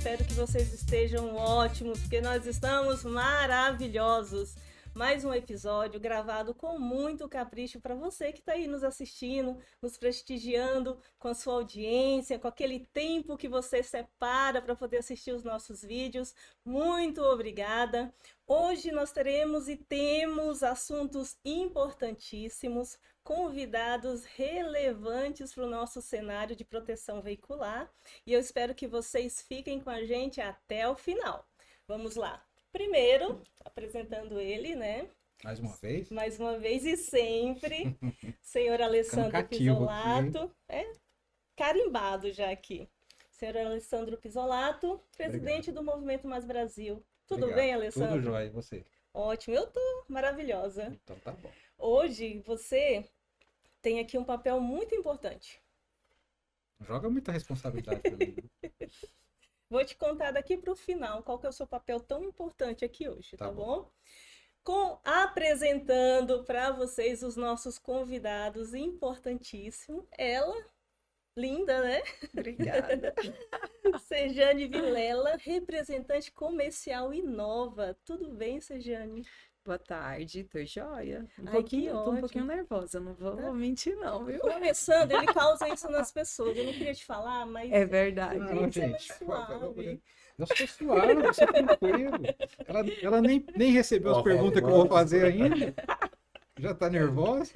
espero que vocês estejam ótimos, porque nós estamos maravilhosos. Mais um episódio gravado com muito capricho para você que está aí nos assistindo, nos prestigiando com a sua audiência, com aquele tempo que você separa para poder assistir os nossos vídeos. Muito obrigada! Hoje nós teremos e temos assuntos importantíssimos, convidados relevantes para o nosso cenário de proteção veicular e eu espero que vocês fiquem com a gente até o final. Vamos lá! Primeiro, apresentando ele, né? Mais uma vez e sempre, senhor Alessandro Pisolato. Carimbado já aqui. Senhor Alessandro Pisolato, presidente do Movimento Mais Brasil. Tudo bem, Alessandro? Tudo jóia, e você? Ótimo, eu tô maravilhosa. Então tá bom. Hoje você tem aqui um papel muito importante. Joga muita responsabilidade pra mim. Vou te contar daqui para o final qual que é o seu papel tão importante aqui hoje, tá bom? Apresentando para vocês os nossos convidados importantíssimos. Ela, linda, né? Obrigada. Sejane Vilela, representante comercial Inova. Tudo bem, Sejane? Boa tarde, tô joia. Tô um pouquinho nervosa, não vou mentir não, viu? Começando, ele causa isso nas pessoas. Eu não queria te falar, mas... É verdade. Não, gente, suave. eu sou suave, eu sou tranquilo. Ela nem recebeu as perguntas que eu vou fazer ainda. Já tá nervosa.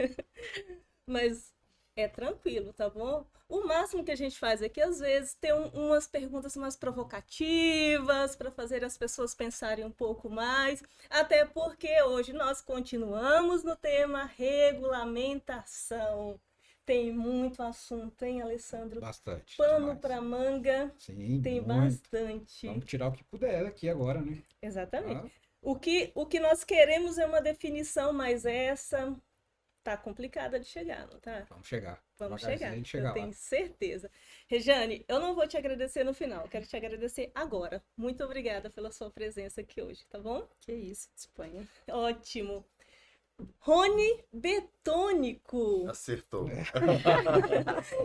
Mas é tranquilo, tá bom? O máximo que a gente faz aqui, às vezes, tem umas perguntas mais provocativas para fazer as pessoas pensarem um pouco mais, até porque hoje nós continuamos no tema regulamentação. Tem muito assunto, hein, Alessandro? Bastante. Pano para manga. Sim, tem muito. Bastante. Vamos tirar o que puder aqui agora, né? Exatamente. O que nós queremos é uma definição, mas essa tá complicada de chegar, não tá? Vamos chegar. Vamos chegar, eu lá. tenho certeza. Rejane, eu não vou te agradecer no final, quero te agradecer agora. Muito obrigada pela sua presença aqui hoje, tá bom? Que isso, disponha. Ótimo. Rony Betônico. Acertou.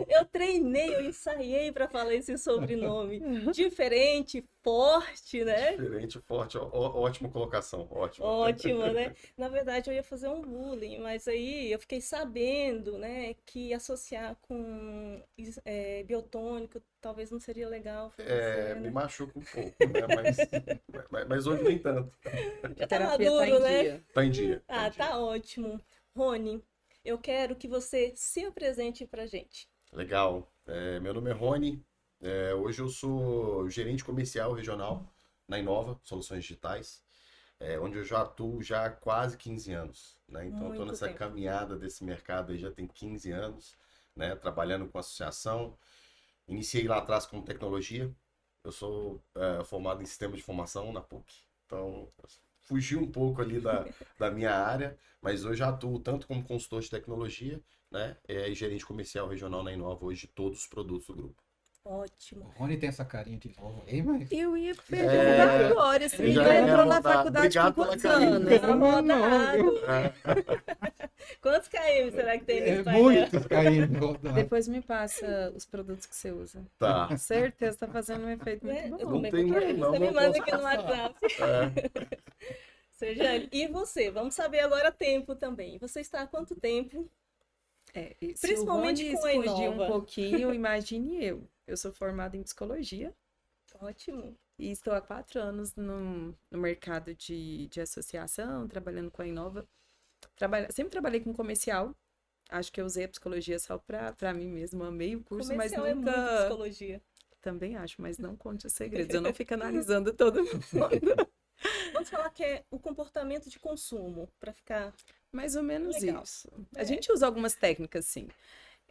Eu treinei, eu ensaiei para falar esse sobrenome. Diferente, forte, né? Diferente, forte. Ótima colocação. Ótimo. Ótimo, né? Na verdade, eu ia fazer um bullying, mas aí eu fiquei sabendo, né, que associar com biotônico talvez não seria legal pra você, Me né? machuca um pouco, né? Mas hoje nem tanto. Já tá Terapia maduro, tá em né? dia. Tá em dia. Tá ótimo. Rony, eu quero que você se apresente pra gente. Legal. Meu nome é Rony. Hoje eu sou gerente comercial regional na Inova Soluções Digitais, onde eu já atuo já há quase 15 anos. Né? Então, eu estou nessa caminhada desse mercado aí já tem 15 anos, né? Trabalhando com associação. Iniciei lá atrás com tecnologia. Eu sou formado em sistema de informação na PUC. Então, fugi um pouco ali da minha área, mas hoje atuo tanto como consultor de tecnologia, né? E gerente comercial regional na Inova hoje de todos os produtos do grupo. Ótimo. O Rony tem essa carinha de novo aí, mas... Eu ia perguntar agora, esse menino entrou na faculdade com quantos anos? Quantos KM será que tem nesse painel? Muitos KM. Depois me passa os produtos que você usa. Tá. Certeza, tá fazendo um efeito muito bom. Eu Não também tem quero. muito, não, Você me não manda posso aqui no WhatsApp. Sejane, e você? Vamos saber agora tempo também. Você está há quanto tempo? Principalmente com a explodir Inova. um pouquinho, imagine eu. Eu sou formada em psicologia. Ótimo. E estou há 4 anos no mercado de associação, trabalhando com a Inova. Sempre trabalhei com comercial. Acho que eu usei a psicologia só para mim mesma. Amei o curso, Comercial mas nunca... nunca... muito psicologia. Também acho, mas não conte os segredos. Eu não fico analisando todo mundo. Vamos falar que é o comportamento de consumo, para ficar... Mais ou menos legal. isso. A gente usa algumas técnicas, sim.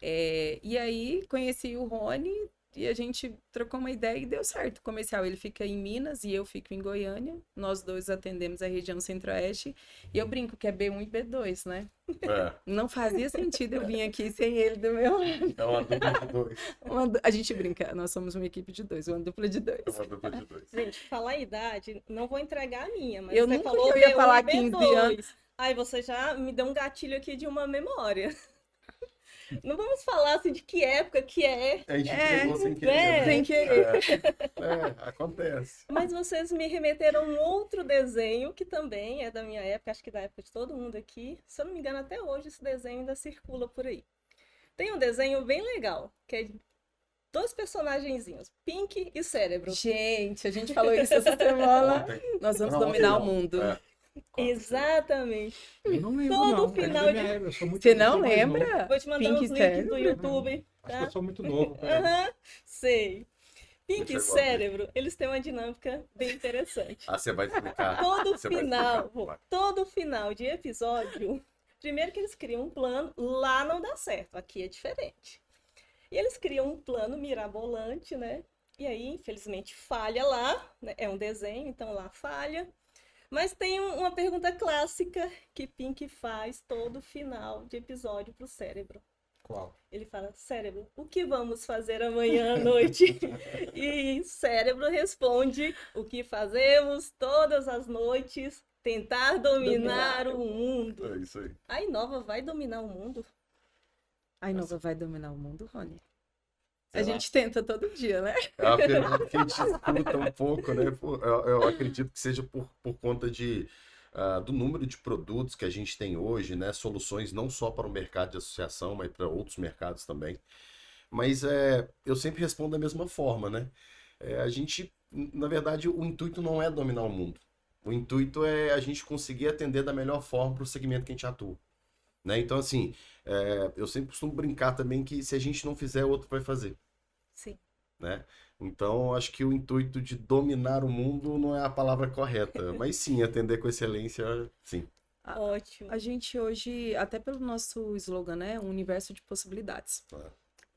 E aí, conheci o Rony e a gente trocou uma ideia e deu certo. O comercial, ele fica em Minas e eu fico em Goiânia. Nós dois atendemos a região Centro-Oeste. E eu brinco que é B1 e B2, né? Não fazia sentido eu vir aqui sem ele do meu lado. É uma dupla de 2. A gente brinca, nós somos uma equipe de 2, uma dupla de 2. É uma dupla de 2. Gente, falar a idade, não vou entregar a minha, mas Eu você nunca falou que eu ia B1 falar e 15 B2. anos. Aí você já me deu um gatilho aqui de uma memória. Não vamos falar assim de que época que é, A gente entregou sem querer. né? Né? Sem querer. Acontece. mas vocês me remeteram a um outro desenho que também é da minha época, acho que da época de todo mundo aqui. Se eu não me engano, até hoje esse desenho ainda circula por aí. Tem um desenho bem legal, que é dois personagenzinhos, Pink e Cérebro. Gente, a gente falou isso essa semana. Ontem. Nós vamos Não, dominar ontem o não. mundo. Exatamente. Eu não lembro, Todo não. final É da de- minha época, eu sou muito- Você eu não sou mais novo. lembra? Vou te mandar Pink uns e links Cérebro? do YouTube, Acho que tá? eu sou muito novo. Peraí. Aham, sei. Pink Deixa e eu Cérebro, eles têm uma dinâmica bem interessante. Você vai explicar. Todo Você vai final, explicar. Vai. todo final de episódio, primeiro que eles criam um plano, lá não dá certo, aqui é diferente. E eles criam um plano mirabolante, né? E aí, infelizmente, falha lá, né? É um desenho, então lá falha. Mas tem uma pergunta clássica que Pink faz todo final de episódio pro Cérebro. Qual? Ele fala, Cérebro, o que vamos fazer amanhã à noite? E Cérebro responde, o que fazemos todas as noites, tentar dominar o mundo. É isso aí. A Inova vai dominar o mundo? A Inova vai dominar o mundo, Rony? Sei A lá. gente tenta todo dia, né? É uma pergunta que a gente escuta um pouco, né? Eu acredito que seja por conta do número de produtos que a gente tem hoje, né? Soluções não só para o mercado de associação, mas para outros mercados também. Mas eu sempre respondo da mesma forma, né? A gente, na verdade, o intuito não é dominar o mundo. O intuito é a gente conseguir atender da melhor forma para o segmento que a gente atua. Né? Então, assim, eu sempre costumo brincar também que se a gente não fizer, o outro vai fazer. Sim. Né? Então, acho que o intuito de dominar o mundo não é a palavra correta, mas sim, atender com excelência, sim. Ótimo. A gente hoje, até pelo nosso slogan, né? Um universo de possibilidades.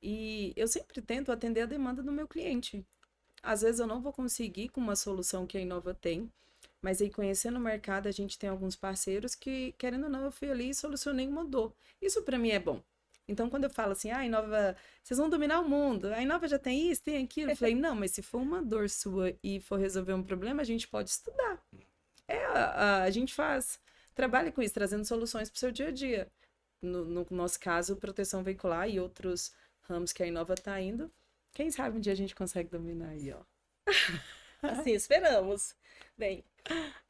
E eu sempre tento atender a demanda do meu cliente. Às vezes eu não vou conseguir com uma solução que a Inova tem, mas aí conhecendo o mercado, a gente tem alguns parceiros que, querendo ou não, eu fui ali e solucionei e mudou. Isso para mim é bom. Então, quando eu falo assim, a Inova, vocês vão dominar o mundo, a Inova já tem isso, tem aquilo, eu falei, não, mas se for uma dor sua e for resolver um problema, a gente pode estudar. A gente trabalha com isso, trazendo soluções para o seu dia a dia. No nosso caso, proteção veicular e outros ramos que a Inova está indo. Quem sabe um dia a gente consegue dominar aí, ó. Assim esperamos. Bem,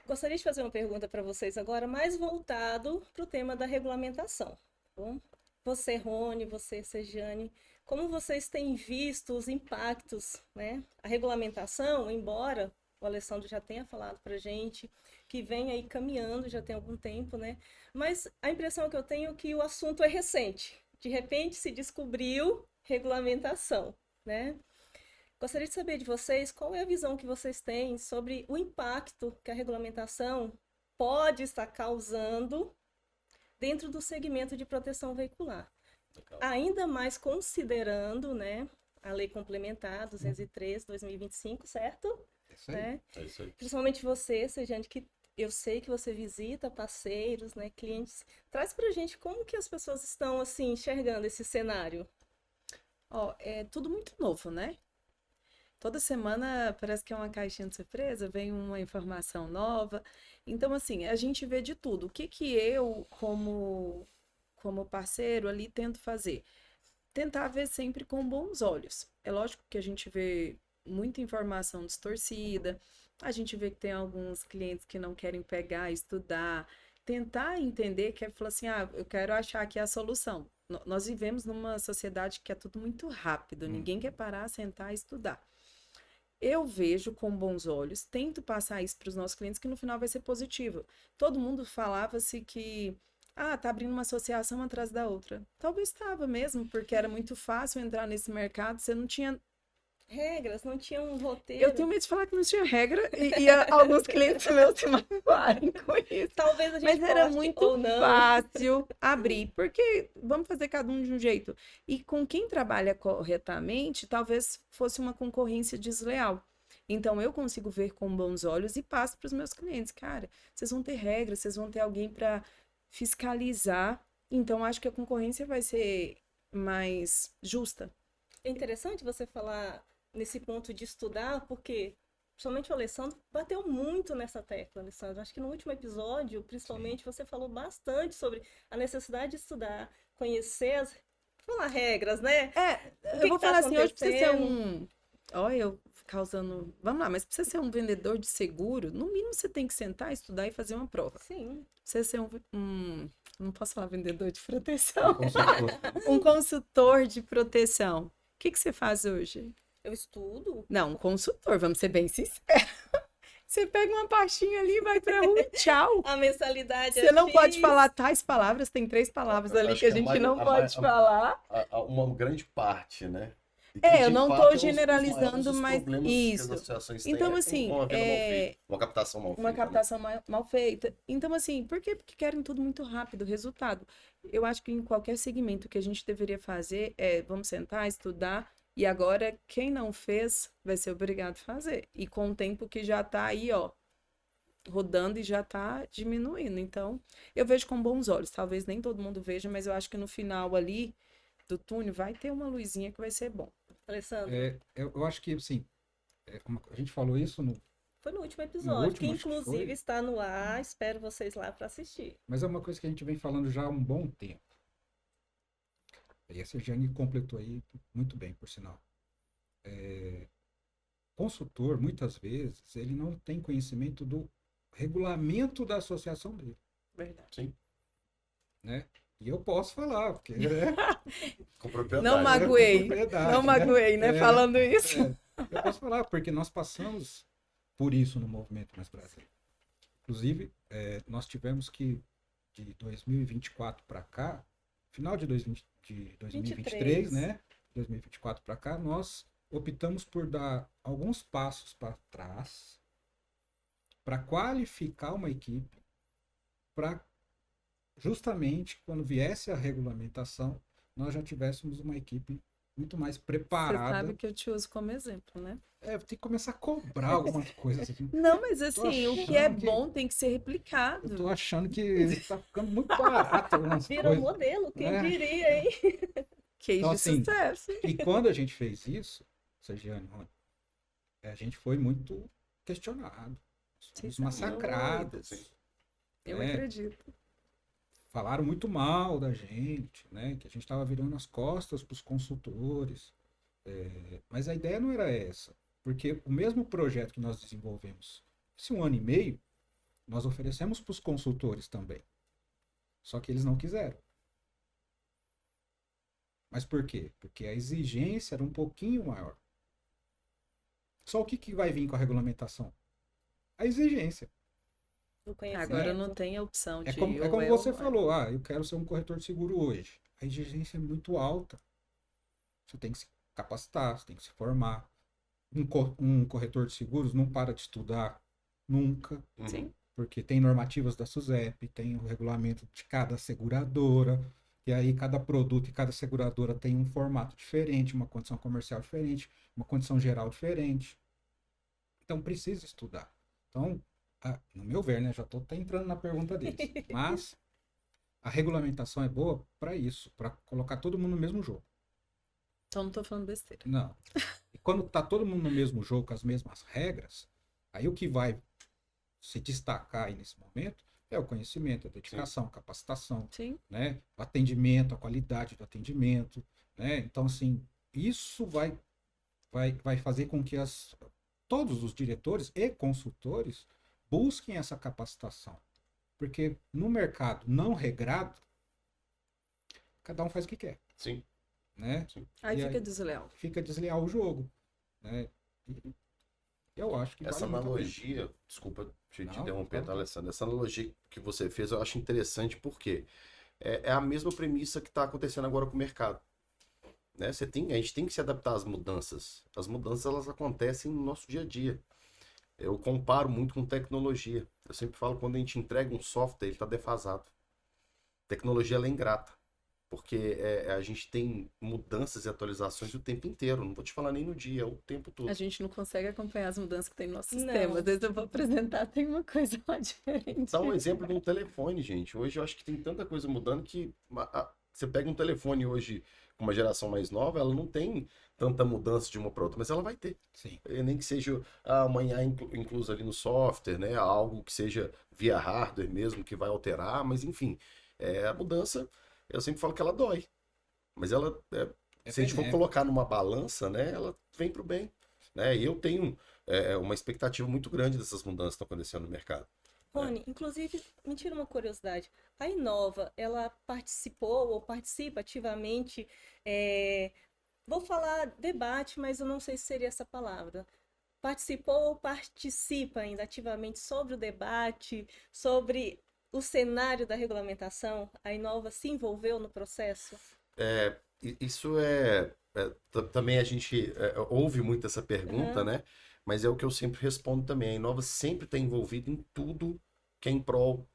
gostaria de fazer uma pergunta para vocês agora, mais voltado para o tema da regulamentação. Tá bom? Você, Rony, você, Sejane, como vocês têm visto os impactos, né? A regulamentação, embora o Alessandro já tenha falado para a gente, que vem aí caminhando já tem algum tempo, né? Mas a impressão que eu tenho é que o assunto é recente. De repente se descobriu regulamentação, né? Gostaria de saber de vocês qual é a visão que vocês têm sobre o impacto que a regulamentação pode estar causando dentro do segmento de proteção veicular. Legal. Ainda mais considerando, né, a Lei Complementar 203/2025, certo? Isso aí. Né? É isso aí. Principalmente você, Sejane, que eu sei que você visita parceiros, né, clientes. Traz pra gente como que as pessoas estão, assim, enxergando esse cenário. Ó, é tudo muito novo, né? Toda semana parece que é uma caixinha de surpresa, vem uma informação nova. Então, assim, a gente vê de tudo. O que que eu, como parceiro ali, tento fazer? Tentar ver sempre com bons olhos. É lógico que a gente vê muita informação distorcida, a gente vê que tem alguns clientes que não querem pegar, estudar, tentar entender, que é falar assim, eu quero achar aqui a solução. Nós vivemos numa sociedade que é tudo muito rápido, ninguém quer parar, sentar e estudar. Eu vejo com bons olhos, tento passar isso para os nossos clientes, que no final vai ser positivo. Todo mundo falava-se que, tá abrindo uma associação atrás da outra. Talvez estava mesmo, porque era muito fácil entrar nesse mercado, você não tinha... Regras, não tinha um roteiro. Eu tenho medo de falar que não tinha regra, e alguns clientes meus se magoarem com isso. Talvez a gente Mas era poste muito ou não. fácil abrir, porque vamos fazer cada um de um jeito. E com quem trabalha corretamente, talvez fosse uma concorrência desleal. Então, eu consigo ver com bons olhos e passo para os meus clientes. Cara, vocês vão ter regras, vocês vão ter alguém para fiscalizar. Então, acho que a concorrência vai ser mais justa. É interessante você falar nesse ponto de estudar, porque principalmente o Alessandro bateu muito nessa tecla, Alessandro. Acho que no último episódio, principalmente, você falou bastante sobre a necessidade de estudar, conhecer falar regras, né? O que Eu vou que tá falar assim, hoje precisa ser acontecendo? Olha, eu causando. Vamos lá, mas precisa ser um vendedor de seguro, no mínimo você tem que sentar, estudar e fazer uma prova. Sim. Precisa ser não posso falar vendedor de proteção. Consultor. Um consultor de proteção. O que que você faz hoje? Eu estudo. Não, um consultor, vamos ser bem sinceros. Você pega uma pastinha ali e vai pra rua e tchau. A mensalidade Você é não pode X. falar tais palavras, tem 3 palavras ali Acho que a que gente não a pode mai- falar. Uma grande parte, né? E que, Eu de não fato, tô é generalizando, os mas problemas que as isso. associações têm Então, com assim, uma venda mal feita, uma captação mal feita. uma né? captação mal feita. Então, assim, por quê? Porque querem tudo muito rápido, resultado. Eu acho que em qualquer segmento que a gente deveria fazer vamos sentar, estudar, e agora quem não fez vai ser obrigado a fazer. E com o tempo que já tá aí, ó, rodando e já tá diminuindo. Então, eu vejo com bons olhos. Talvez nem todo mundo veja, mas eu acho que no final ali do túnel vai ter uma luzinha que vai ser bom. Alessandro, Eu acho que, assim, como a gente falou isso, foi no último episódio, último, que acho que inclusive foi. está no ar. Espero vocês lá para assistir. mas é uma coisa que a gente vem falando já há um bom tempo. E a Sergiane completou aí muito bem, por sinal. Consultor, muitas vezes, ele não tem conhecimento do regulamento da associação dele, Verdade. Sim, né? E eu posso falar, porque com propriedade. Não magoei. propriedade, Não magoei, né? Falando isso. Eu posso falar, porque nós passamos por isso no Movimento Mais Brasil. Inclusive, nós tivemos que, de 2024 para cá, final de 2023, né? 2024 para cá, nós optamos por dar alguns passos para trás para qualificar uma equipe para justamente quando viesse a regulamentação, nós já tivéssemos uma equipe muito mais Você preparada. sabe que eu te uso como exemplo, né? Tem que começar a cobrar algumas coisas aqui. Não, mas assim, o que é achando que- bom tem que ser replicado. Eu tô achando que tá ficando muito barato algumas Virou coisas. modelo, quem É. diria, hein? Case Então, de assim, sucesso. E quando a gente fez isso, Sergiane, Rony, a gente foi muito questionado. Fomos Sim, massacrados. sim. Eu né? acredito. Falaram muito mal da gente, né? Que a gente estava virando as costas para os consultores. Mas a ideia não era essa. Porque o mesmo projeto que nós desenvolvemos esse 1 ano e meio, nós oferecemos para os consultores também. Só que eles não quiseram. Mas por quê? Porque a exigência era um pouquinho maior. Só o que vai vir com a regulamentação? A exigência. Do conhecimento. Agora não tem a opção de É como ou você ou falou, eu quero ser um corretor de seguro hoje. A exigência é muito alta. Você tem que se capacitar, você tem que se formar. Um corretor de seguros não para de estudar nunca, Uhum. Sim. porque tem normativas da SUSEP, tem o regulamento de cada seguradora, e aí cada produto e cada seguradora tem um formato diferente, uma condição comercial diferente, uma condição geral diferente. Então precisa estudar. Então, no meu ver, né, já estou até entrando na pergunta deles, mas a regulamentação é boa para isso, para colocar todo mundo no mesmo jogo. Então não tô falando besteira. Não. E quando tá todo mundo no mesmo jogo, com as mesmas regras, aí o que vai se destacar aí nesse momento é o conhecimento, a dedicação, a capacitação, Sim. né? O atendimento, a qualidade do atendimento, né? Então, assim, isso vai fazer com que todos os diretores e consultores busquem essa capacitação. Porque no mercado não regrado, cada um faz o que quer, Sim. né? Aí E fica desleal. fica desleal o jogo, né? E eu acho que Essa vale muito a pena. analogia, desculpa te Não, interromper, fala. tá, Alessandro? Essa analogia que você fez eu acho interessante porque é a mesma premissa que está acontecendo agora com o mercado. Né? A gente tem que se adaptar às mudanças. As mudanças elas acontecem no nosso dia a dia. Eu comparo muito com tecnologia. Eu sempre falo quando a gente entrega um software, ele está defasado. Tecnologia ela é ingrata. Porque a gente tem mudanças e atualizações o tempo inteiro. Não vou te falar nem no dia, é o tempo todo. A gente não consegue acompanhar as mudanças que tem no nosso Não. sistema. Às vezes eu vou apresentar, tem uma coisa lá diferente. Dá um exemplo de um telefone, gente. Hoje eu acho que tem tanta coisa mudando que você pega um telefone hoje com uma geração mais nova, ela não tem tanta mudança de uma para outra, mas ela vai ter. Sim. Nem que seja amanhã incluso ali no software, né? Algo que seja via hardware mesmo, que vai alterar, mas enfim, a mudança, eu sempre falo que ela dói. mas ela, se a gente for colocar numa balança, né, ela vem para o bem, né? E eu tenho uma expectativa muito grande dessas mudanças que estão acontecendo no mercado. Rony, inclusive, me tira uma curiosidade. A Inova, ela participou ou participa ativamente, vou falar debate, mas eu não sei se seria essa palavra. Participou ou participa ainda ativamente sobre o debate, sobre o cenário da regulamentação? A Inova se envolveu no processo? Isso também a gente ouve muito essa pergunta, né? Mas é o que eu sempre respondo também. A Inova sempre está envolvida em tudo que é em prol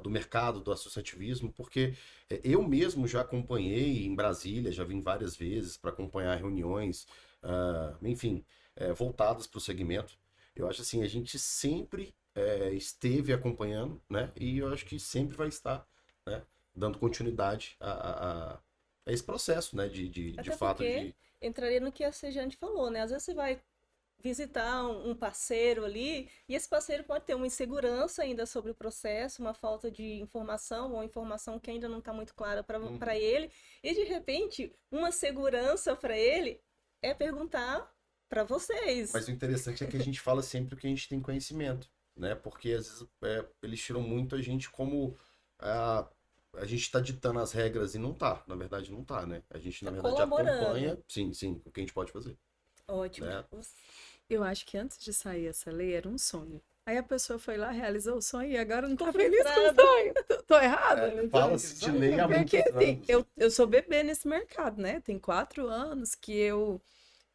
do mercado, do associativismo, porque eu mesmo já acompanhei em Brasília, já vim várias vezes para acompanhar reuniões, enfim, voltadas para o segmento. Eu acho assim, a gente sempre esteve acompanhando, né? E eu acho que sempre vai estar, né, dando continuidade a esse processo, né? De fato. Porque entraria no que a Sejane falou, né? Às vezes você vai visitar um parceiro ali, e esse parceiro pode ter uma insegurança ainda sobre o processo, uma falta de informação, ou informação que ainda não está muito clara para ele, e de repente, uma segurança para ele é perguntar para vocês. Mas o interessante é que a gente fala sempre o que a gente tem conhecimento, né? Porque às vezes eles tiram muito a gente como a gente está ditando as regras e não tá, na verdade não tá, né? A gente na verdade acompanha, sim, o que a gente pode fazer. Ótimo. Né? Eu acho que antes de sair essa lei era um sonho. Aí a pessoa foi lá, realizou o sonho e agora não tá feliz com o sonho. Tô errada? Fala-se de lei há muitos anos. Assim, eu sou bebê nesse mercado, né? Tem 4 anos que eu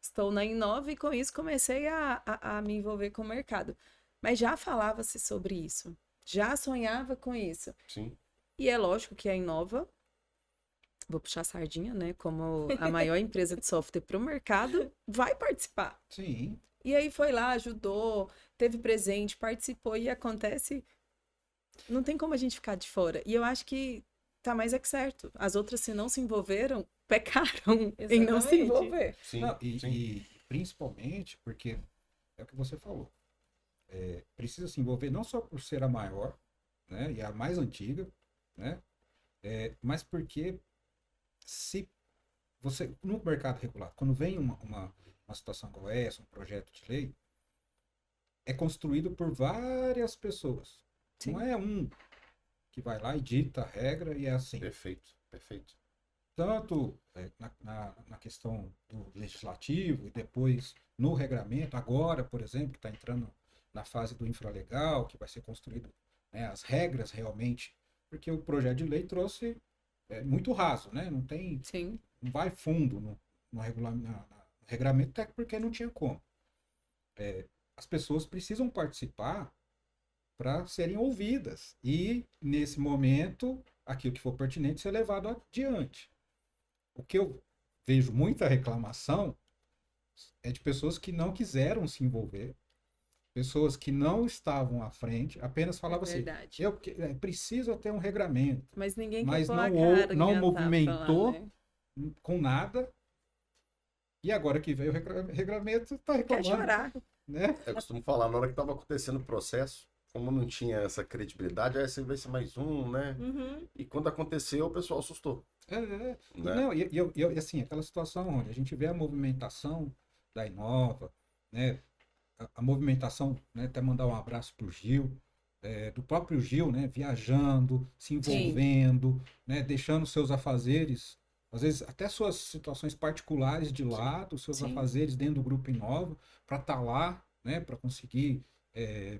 estou na Inova e com isso comecei a me envolver com o mercado. Mas já falava-se sobre isso. Já sonhava com isso. Sim. E é lógico que a Inova, vou puxar a sardinha, né? Como a maior empresa de software para o mercado, vai participar. Sim. E aí foi lá, ajudou, teve presente, participou e acontece. Não tem como a gente ficar de fora. E eu acho que tá mais é que certo. As outras, se não se envolveram, pecaram em não se envolver. Sim, não, e principalmente porque é o que você falou. Precisa se envolver não só por ser a maior, né? E a mais antiga, né? Mas porque se você, no mercado regulado, quando vem uma situação como essa, um projeto de lei, é construído por várias pessoas. Sim. Não é um que vai lá e dita a regra e é assim. Perfeito. Tanto na questão do legislativo e depois no regramento, agora, por exemplo, que está entrando na fase do infralegal, que vai ser construído, né, as regras realmente, porque o projeto de lei trouxe muito raso, né? Não tem, Sim. Não vai fundo no regramento, até porque não tinha como. As pessoas precisam participar para serem ouvidas e, nesse momento, aquilo que for pertinente ser levado adiante. O que eu vejo muita reclamação é de pessoas que não quiseram se envolver, pessoas que não estavam à frente, apenas falavam assim, eu preciso ter um regramento, mas ninguém mas não movimentou com nada, e agora que veio o regramento, está reclamando. Quer chorar. Né? Eu costumo falar, na hora que estava acontecendo o processo, como não tinha essa credibilidade, esse vai ser mais um, né? Uhum. E quando aconteceu, o pessoal assustou. Né? Não, e assim, aquela situação onde a gente vê a movimentação da Inova, né? A movimentação, né? Até mandar um abraço pro Gil, do próprio Gil, né? Viajando, se envolvendo, né? Deixando seus afazeres, às vezes até suas situações particulares de lado, seus afazeres dentro do Grupo Inova, para estar lá, né? Para conseguir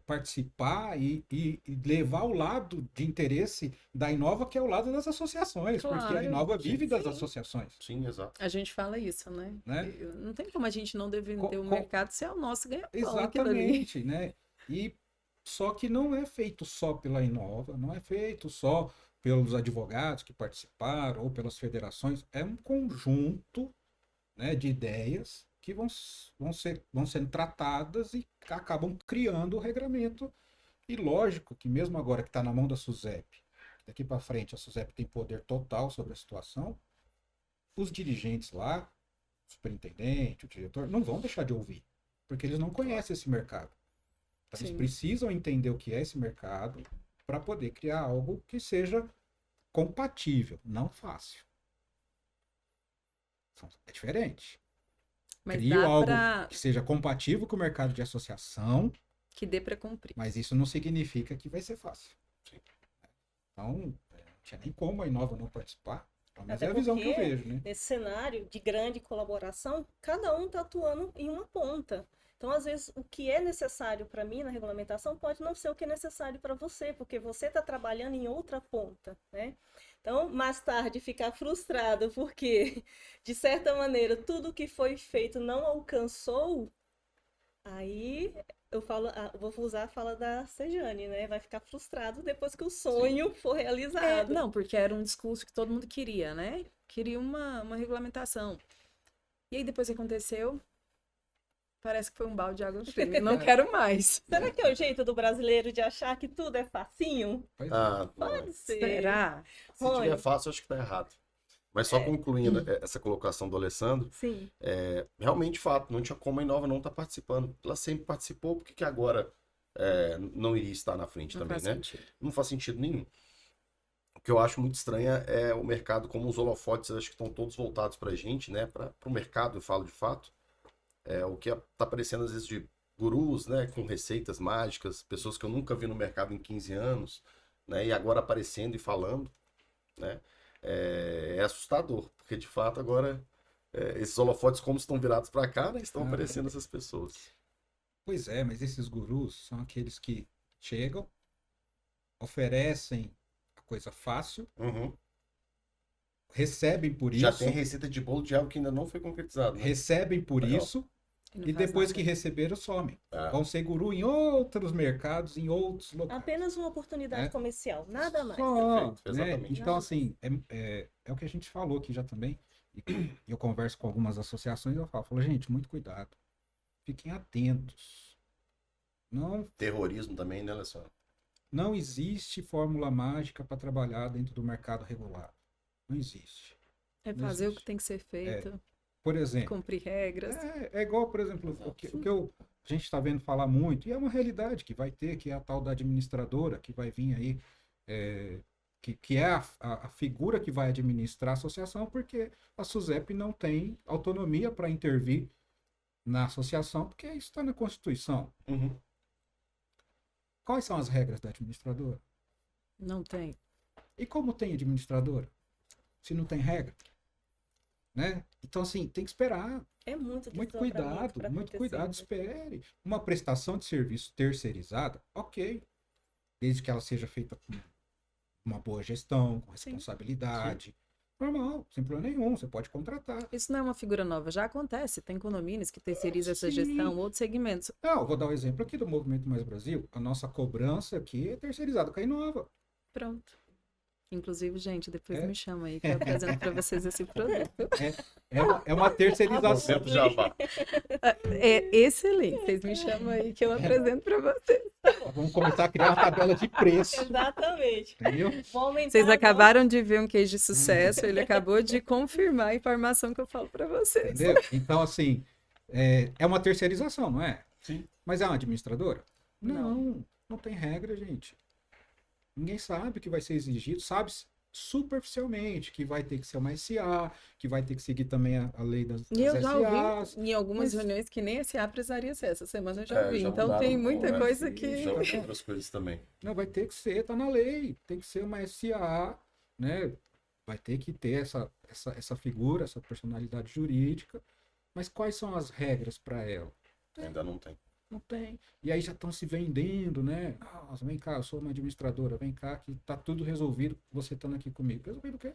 participar e levar o lado de interesse da Inova, que é o lado das associações, claro, porque a Inova vive das associações. Sim, exato. A gente fala isso, né? Não tem como a gente não defender o mercado se é o nosso ganha-pão. Exatamente, né? E só que não é feito só pela Inova, não é feito só pelos advogados que participaram ou pelas federações, é um conjunto, né, de ideias que vão sendo tratadas e acabam criando o regramento. E lógico que mesmo agora que está na mão da SUSEP, daqui para frente a SUSEP tem poder total sobre a situação, os dirigentes lá, o superintendente, o diretor, não vão deixar de ouvir, porque eles não conhecem esse mercado. Então, eles precisam entender o que é esse mercado para poder criar algo que seja compatível, não fácil. É diferente. Mas Crio dá algo pra... que seja compatível com o mercado de associação, que dê pra cumprir. mas isso não significa que vai ser fácil. Sim. Então, não tinha nem como a Inova não participar. Mas Até é a visão que eu porque, vejo, né? nesse cenário de grande colaboração, cada um está atuando em uma ponta. Então, às vezes, o que é necessário para mim na regulamentação pode não ser o que é necessário para você, porque você está trabalhando em outra ponta, né? Então, mais tarde, ficar frustrado porque, de certa maneira, tudo que foi feito não alcançou, aí eu falo, vou usar a fala da Sejane, né? Vai ficar frustrado depois que o sonho for realizado. Não, porque era um discurso que todo mundo queria, né? Queria uma regulamentação. E aí depois que aconteceu, parece que foi um balde de água fria. Não quero mais. Será que é o jeito do brasileiro de achar que tudo é facinho? Pois é. Não Pode é. ser. Será? Se Rony. tiver fácil, acho que tá errado. Mas só concluindo essa colocação do Alessandro, Sim. realmente fato, não tinha como a Inova não estar participando. Ela sempre participou, por que agora não iria estar na frente Não também, faz né? sentido. Não faz sentido nenhum. O que eu acho muito estranho é o mercado, como os holofotes, acho que estão todos voltados pra gente, né? Para o mercado, eu falo de fato. O que tá aparecendo às vezes de gurus, né? Com receitas mágicas, pessoas que eu nunca vi no mercado em 15 anos, né? E agora aparecendo e falando, né? É assustador, porque de fato agora esses holofotes, como estão virados para cá, né? Estão aparecendo essas pessoas. Pois é, mas esses gurus são aqueles que chegam, oferecem a coisa fácil, Uhum. recebem por Já isso, tem receita de bolo de algo que ainda não foi concretizado, né? recebem por Legal. isso, não e faz depois nada. que receberam, somem. É. Vão ser guru em outros mercados, em outros locais. Apenas uma oportunidade É. comercial, nada mais. Só, Perfeito, exatamente. né? Então, assim, é o que a gente falou aqui já também. E eu converso com algumas associações e eu falo, gente, muito cuidado. Fiquem atentos. Terrorismo também, né, Alessandro? Não existe fórmula mágica para trabalhar dentro do mercado regulado. Não existe. É não fazer o existe. que tem que ser feito, Por exemplo, cumprir regras. é igual, por exemplo, o que a gente está vendo falar muito, e é uma realidade que vai ter, que é a tal da administradora, que vai vir aí, que é a figura que vai administrar a associação, porque a SUSEP não tem autonomia para intervir na associação, porque isso está na Constituição. Uhum. Quais são as regras da administradora? Não tem. E como tem administradora? Se não tem regra? Né? Então, assim, tem que esperar. É muito Muito desdobramento cuidado, pra muito acontecer, cuidado, né? espere. Uma prestação de serviço terceirizada, ok. Desde que ela seja feita com uma boa gestão, com responsabilidade. Normal, sem problema nenhum, você pode contratar. Isso não é uma figura nova, já acontece. Tem condomínios que terceirizam essa Sim. gestão, outros segmentos. Não, vou dar um exemplo aqui do Movimento Mais Brasil. A nossa cobrança aqui é terceirizada com a Inova. Pronto. Inclusive, gente, depois É. me chama aí que eu apresento para vocês esse produto. É uma terceirização. Momento jabá. É excelente. Vocês me chamam aí que eu apresento para vocês. Vamos começar a criar uma tabela de preço. Exatamente. Entendeu? Vou aumentar Vocês a acabaram de ver um case de sucesso, ele acabou de confirmar a informação que eu falo para vocês. Entendeu? Então, assim, é uma terceirização, não é? Sim. Mas é uma administradora? Não. Não tem regra, gente. Ninguém sabe o que vai ser exigido, sabe superficialmente que vai ter que ser uma SA, que vai ter que seguir também a lei das E eu já SAs. ouvi em algumas mas- reuniões que nem SA precisaria ser. Essa semana eu já ouvi. já Então mudaram tem um muita pouco, né? coisa que. Já ouvi outras coisas também. Não, vai ter que ser, tá na lei. Tem que ser uma SA, né? Vai ter que ter essa figura, essa personalidade jurídica. Mas quais são as regras para ela? Ainda não tem. Não tem. E aí já estão se vendendo, né? Nossa, vem cá, eu sou uma administradora, vem cá, que tá tudo resolvido, você estando aqui comigo. Resolvido o quê?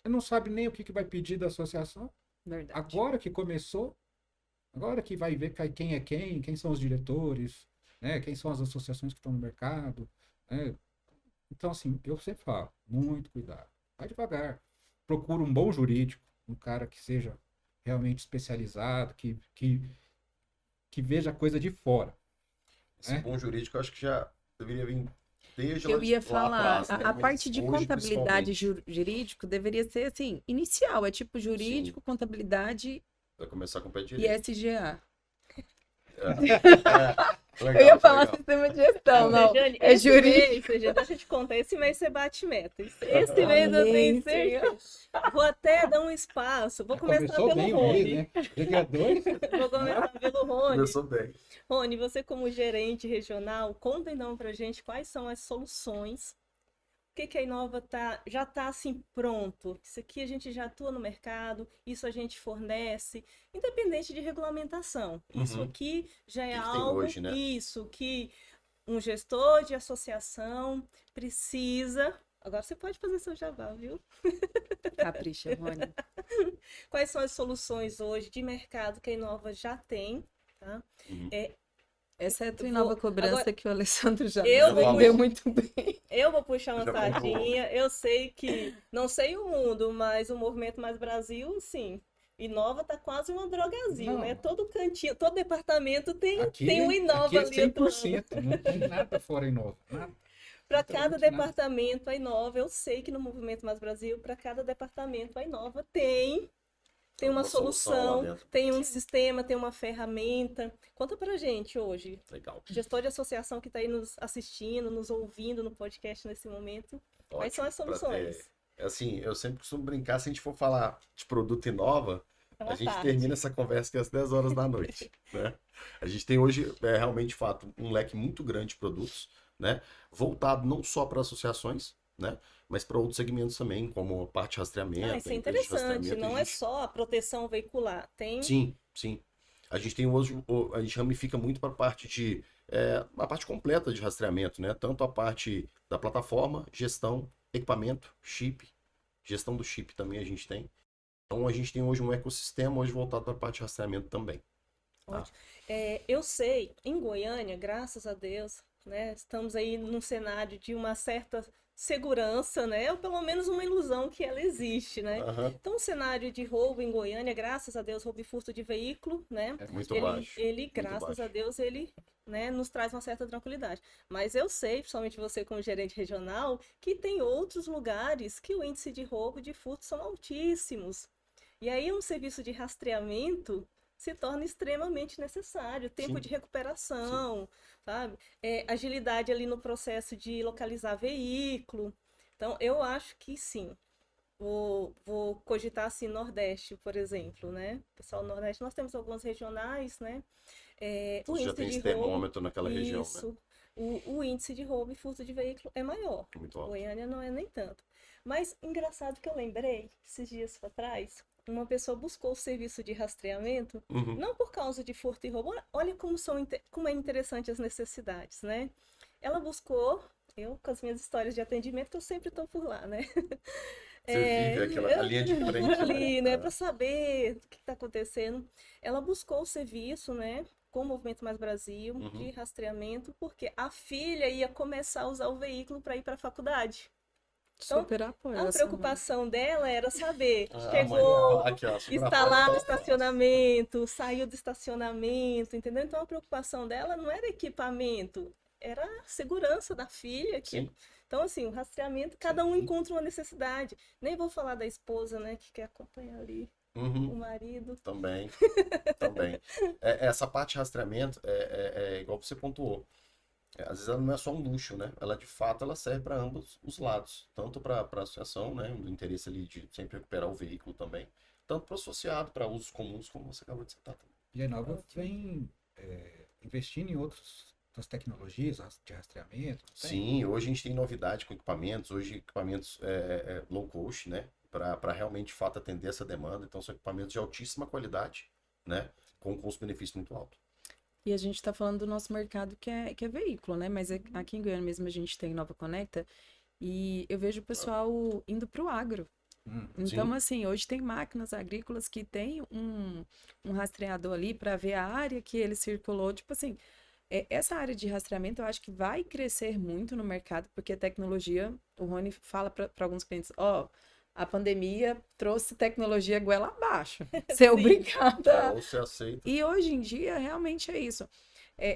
Você não sabe nem o que vai pedir da associação. Verdade. Agora que começou, agora que vai ver quem é quem são os diretores, né? Quem são as associações que estão no mercado, né? Então, assim, eu sempre falo, muito cuidado. Vai devagar. Procura um bom jurídico, um cara que seja realmente especializado, que veja a coisa de fora. Esse bom jurídico, eu acho que já deveria vir desde Eu lá ia lá falar, atrás, né? a Mas parte de hoje, contabilidade principalmente, jurídico deveria ser assim, inicial, é tipo jurídico, contabilidade vai começar com o pé e direito. SGA. Legal, Eu ia falar legal. sistema de gestão, não. Rejane, É esse jurídico. mês, Rejane, deixa eu te contar, esse mês você bate meta. Esse mês eu Amém, tenho certeza. Vou até dar um espaço. Vou começar Começou pelo bem o Rony. mês, né? Dia 2. Vou começar pelo Rony. Começou bem. Rony, você como gerente regional, conta então pra gente quais são as soluções. O que que a Inova já está assim pronto? Isso aqui a gente já atua no mercado, isso a gente fornece, independente de regulamentação. Isso Uhum. aqui já é Que tem algo, hoje, né? isso que um gestor de associação precisa. Agora você pode fazer seu jabá, viu? Capricha, Rony. Quais são as soluções hoje de mercado que a Inova já tem, tá? Uhum. Exceto Eu em vou- nova cobrança agora- que o Alessandro já Eu vou vendeu puxar- muito bem. Eu vou puxar uma Já comprou. sardinha. Eu sei que, não sei o mundo, mas o Movimento Mais Brasil, sim. Inova tá quase uma drogasil, Não. né? Todo cantinho, todo departamento tem um Aqui Inova é ali atuando. 100%, não tem nada fora Inova. Nada. Para Então, cada não tem nada. departamento, a Inova, eu sei que no Movimento Mais Brasil, para cada departamento, a Inova tem uma Uma solução lá solução, dentro. tem um sistema, tem uma ferramenta. Conta pra gente hoje, Legal. gestor de associação que está aí nos assistindo, nos ouvindo no podcast nesse momento, quais são as Ótimo, pra soluções? Assim, eu sempre costumo brincar, se a gente for falar de produto Inova, É uma a gente tarde. termina essa conversa aqui às 10 horas da noite, né? A gente tem hoje, realmente, de fato, um leque muito grande de produtos, né? Voltado não só para associações, né? Mas para outros segmentos também, como a parte de rastreamento. Isso é a empresa de interessante, rastreamento, não a é gente- só a proteção veicular, tem Sim, sim. A gente tem hoje, a gente ramifica muito para a parte de, a parte completa de rastreamento, né? Tanto a parte da plataforma, gestão, equipamento, chip, gestão do chip também a gente tem. Então a gente tem hoje um ecossistema hoje voltado para a parte de rastreamento também. eu sei, em Goiânia, graças a Deus, né, estamos aí num cenário de uma certa segurança, né, ou pelo menos uma ilusão que ela existe, né? Aham, Então, o cenário de roubo em Goiânia, graças a Deus, roubo e furto de veículo, né? É muito Ele, baixo. ele, graças baixo. a Deus, ele, né, nos traz uma certa tranquilidade. Mas eu sei, principalmente você como gerente regional, que tem outros lugares que o índice de roubo e de furto são altíssimos. E aí um serviço de rastreamento se torna extremamente necessário. Tempo Sim. de recuperação, sabe? Agilidade ali no processo de localizar veículo. Então, eu acho que sim. Vou cogitar assim, Nordeste, por exemplo, né? Pessoal do Nordeste, nós temos algumas regionais, né? O Você já índice tem de esse roubo, termômetro naquela região, né? isso. O índice de roubo e furto de veículo é maior. Muito alto. Goiânia não é nem tanto. Mas engraçado que eu lembrei, esses dias atrás, uma pessoa buscou o serviço de rastreamento, Uhum. não por causa de furto e roubo. Olha como é interessante as necessidades, né? Ela buscou, eu com as minhas histórias de atendimento, que eu sempre estou por lá, né? Você vive aquela a linha de frente, Ali, né, né? para saber o que está acontecendo. Ela buscou o serviço, né, com o Movimento Mais Brasil, Uhum. de rastreamento, porque a filha ia começar a usar o veículo para ir para a faculdade. Então, Super apoio. A essa preocupação dela era saber, Ah, chegou, mãe, aqui, ó, super está lá no apoio. estacionamento, saiu do estacionamento, entendeu? Então a preocupação dela não era equipamento, era a segurança da filha. Sim. Então, assim, o rastreamento, cada um encontra uma necessidade. Nem vou falar da esposa, né, que quer acompanhar ali Uhum. o marido. Também, também. Essa parte de rastreamento é igual você pontuou. Às vezes ela não é só um luxo, né? Ela de fato ela serve para ambos os lados, tanto para a associação, né, do interesse ali de sempre recuperar o veículo também, tanto para o associado, para usos comuns, como você acabou de citar também. E a Inova vem investindo em outras tecnologias de rastreamento. não tem? Sim, hoje a gente tem novidade com equipamentos, hoje equipamentos low cost, né? Para realmente de fato atender essa demanda. Então são equipamentos de altíssima qualidade, né? Com custo-benefício muito alto. E a gente está falando do nosso mercado que é veículo, né? Mas aqui em Goiânia mesmo a gente tem Nova Conecta e eu vejo o pessoal indo para o agro. Então, Sim. assim, hoje tem máquinas agrícolas que tem um rastreador ali para ver a área que ele circulou. Tipo assim, essa área de rastreamento eu acho que vai crescer muito no mercado, porque a tecnologia, o Rony fala para alguns clientes, a pandemia trouxe tecnologia goela abaixo. Você é obrigada. Ou você aceita. E hoje em dia, realmente é isso.